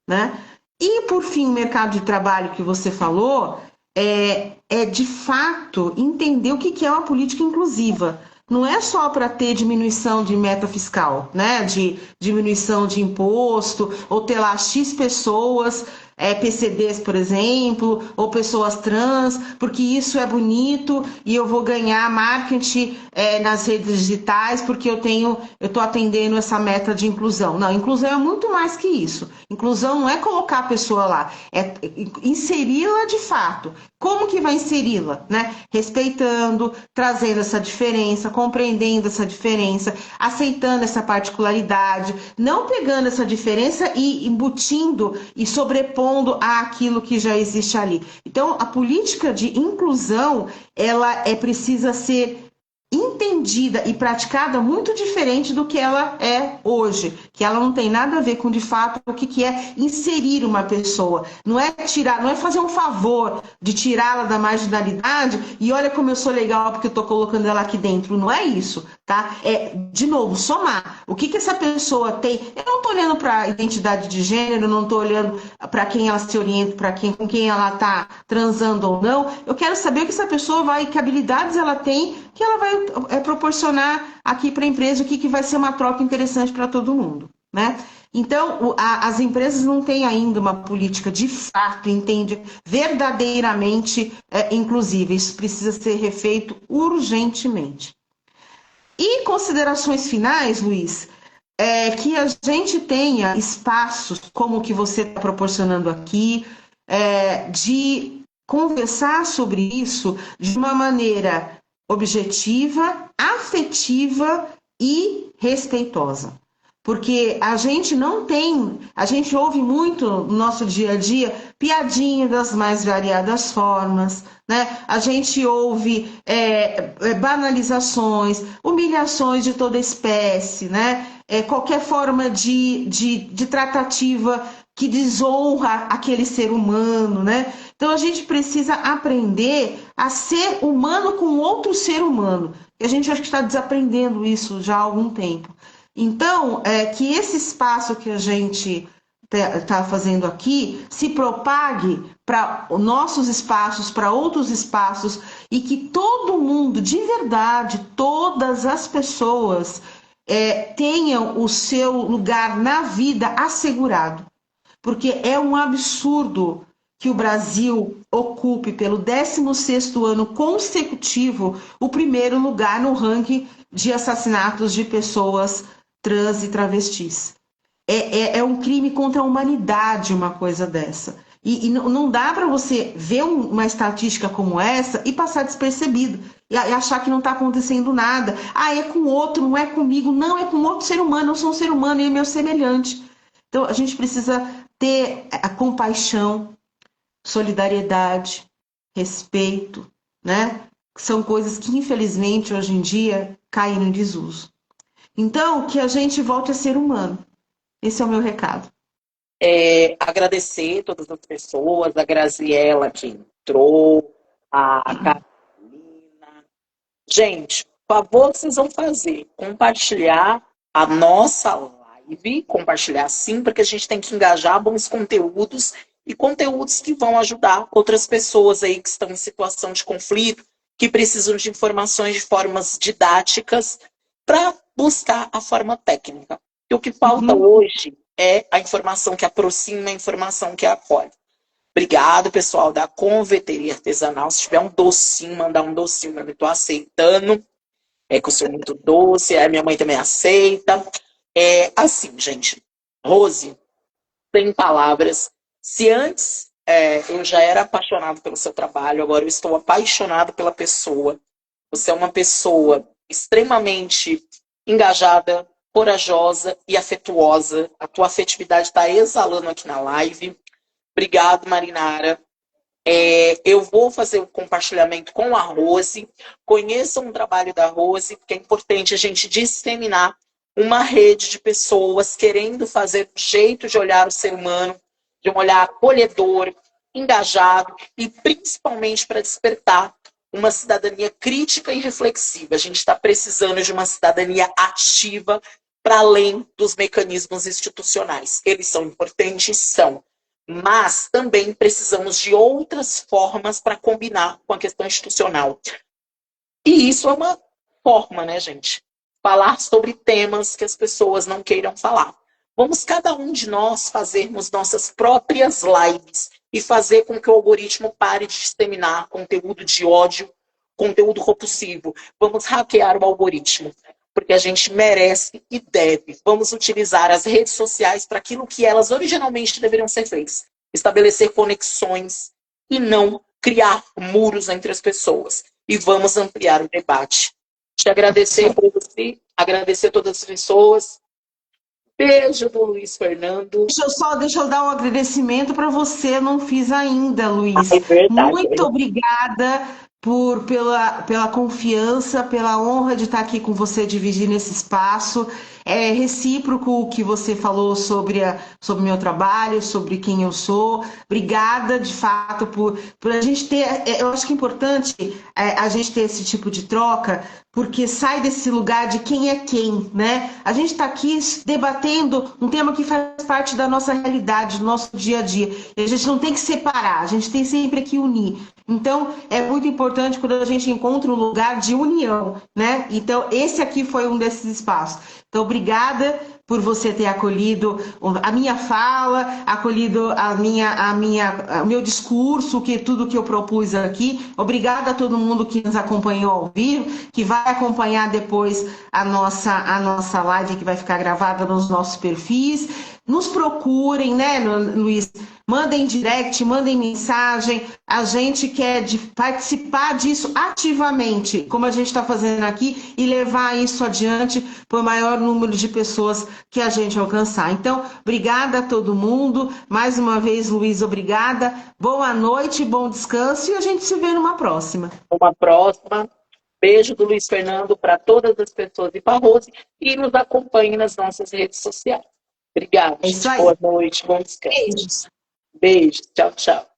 Né? E, por fim, o mercado de trabalho que você falou, de fato entender o que é uma política inclusiva. Não é só para ter diminuição de meta fiscal, né? De diminuição de imposto, ou ter lá X pessoas, PCDs, por exemplo, ou pessoas trans, porque isso é bonito e eu vou ganhar marketing nas redes digitais porque eu estou atendendo essa meta de inclusão. Não, inclusão é muito mais que isso. Inclusão não é colocar a pessoa lá, é inseri-la de fato. Como que vai inseri-la? Né? Respeitando, trazendo essa diferença, compreendendo essa diferença, aceitando essa particularidade, não pegando essa diferença e embutindo e sobrepondo àquilo que já existe ali. Então, a política de inclusão, ela precisa ser entendida e praticada muito diferente do que ela é hoje, que ela não tem nada a ver com, de fato, o que é inserir uma pessoa. Não é tirar, não é fazer um favor de tirá-la da marginalidade e olha como eu sou legal porque eu estou colocando ela aqui dentro. Não é isso, tá? De novo, somar. O que essa pessoa tem? Eu não estou olhando para a identidade de gênero, não estou olhando para quem ela se orienta, com quem ela está transando ou não. Eu quero saber o que essa pessoa que habilidades ela tem, que ela vai proporcionar aqui para a empresa, o que vai ser uma troca interessante para todo mundo, né? Então, as empresas não têm ainda uma política de fato, entende, verdadeiramente inclusiva. Isso precisa ser refeito urgentemente. E considerações finais, Luiz, que a gente tenha espaços como o que você está proporcionando aqui, de conversar sobre isso de uma maneira objetiva, afetiva e respeitosa. Porque a gente ouve muito no nosso dia a dia piadinha das mais variadas formas, né? A gente ouve banalizações, humilhações de toda espécie, né? Qualquer forma de tratativa que desonra aquele ser humano, né? Então a gente precisa aprender a ser humano com outro ser humano. E a gente acho que está desaprendendo isso já há algum tempo. Então, que esse espaço que a gente está fazendo aqui se propague para nossos espaços, para outros espaços, e que todo mundo, de verdade, todas as pessoas, tenham o seu lugar na vida assegurado. Porque é um absurdo que o Brasil ocupe pelo 16º ano consecutivo o primeiro lugar no ranking de assassinatos de pessoas trans e travestis. É um crime contra a humanidade uma coisa dessa. E não dá para você ver uma estatística como essa e passar despercebido. E achar que não está acontecendo nada. Ah, é com outro, não é comigo. Não, é com outro ser humano. Eu sou um ser humano e é meu semelhante. Então, a gente precisa ter a compaixão, solidariedade, respeito, né? São coisas que, infelizmente, hoje em dia, caem em desuso. Então, que a gente volte a ser humano. Esse é o meu recado. Agradecer todas as pessoas, a Graziella que entrou, a Carolina. Gente, por favor, vocês vão fazer, compartilhar a nossa live, compartilhar sim, porque a gente tem que engajar bons conteúdos e conteúdos que vão ajudar outras pessoas aí que estão em situação de conflito, que precisam de informações de formas didáticas para buscar a forma técnica. E o que falta hoje é a informação que aproxima, a informação que acolhe. Obrigado, pessoal da Conveteria Artesanal. Se tiver um docinho, mandar um docinho, eu estou aceitando. Que eu sou muito doce, a minha mãe também aceita. Assim, gente. Rose, sem palavras. Se antes eu já era apaixonado pelo seu trabalho, agora eu estou apaixonado pela pessoa. Você é uma pessoa extremamente engajada, corajosa e afetuosa. A tua afetividade está exalando aqui na live. Obrigado, Marinara. Eu vou fazer o compartilhamento com a Rose. Conheçam o trabalho da Rose, porque é importante a gente disseminar uma rede de pessoas querendo fazer um jeito de olhar o ser humano, de um olhar acolhedor, engajado e principalmente para despertar uma cidadania crítica e reflexiva. A gente está precisando de uma cidadania ativa para além dos mecanismos institucionais. Eles são importantes? São. Mas também precisamos de outras formas para combinar com a questão institucional. E isso é uma forma, né, gente? Falar sobre temas que as pessoas não queiram falar. Vamos cada um de nós fazermos nossas próprias lives e fazer com que o algoritmo pare de disseminar conteúdo de ódio, conteúdo repulsivo. Vamos hackear o algoritmo, porque a gente merece e deve. Vamos utilizar as redes sociais para aquilo que elas originalmente deveriam ser feitas. Estabelecer conexões e não criar muros entre as pessoas. E vamos ampliar o debate. Te agradecer por você, agradecer a todas as pessoas. Beijo do Luiz Fernando. Deixa eu dar um agradecimento para você, eu não fiz ainda, Luiz. É verdade. Muito obrigada pela confiança, pela honra de estar aqui com você, dividindo esse espaço. É recíproco o que você falou sobre o meu trabalho, sobre quem eu sou. Obrigada, de fato, por a gente ter... Eu acho que é importante a gente ter esse tipo de troca, porque sai desse lugar de quem é quem, né? A gente está aqui debatendo um tema que faz parte da nossa realidade, do nosso dia a dia. E a gente não tem que separar, a gente tem sempre que unir. Então, é muito importante quando a gente encontra um lugar de união, né? Então, esse aqui foi um desses espaços. Então, obrigada por você ter acolhido a minha fala, acolhido o meu discurso, tudo que eu propus aqui. Obrigada a todo mundo que nos acompanhou ao vivo, que vai acompanhar depois a nossa live, que vai ficar gravada nos nossos perfis. Nos procurem, né, Luiz? Mandem direct, mandem mensagem. A gente quer participar disso ativamente, como a gente está fazendo aqui, e levar isso adiante para o maior número de pessoas que a gente alcançar. Então, obrigada a todo mundo. Mais uma vez, Luiz, obrigada. Boa noite, bom descanso e a gente se vê numa próxima. Uma próxima. Beijo do Luiz Fernando para todas as pessoas e para a Rose. E nos acompanhe nas nossas redes sociais. Obrigada. É isso aí. Boa noite, bom descanso. Beijos. Beijo. Tchau, tchau.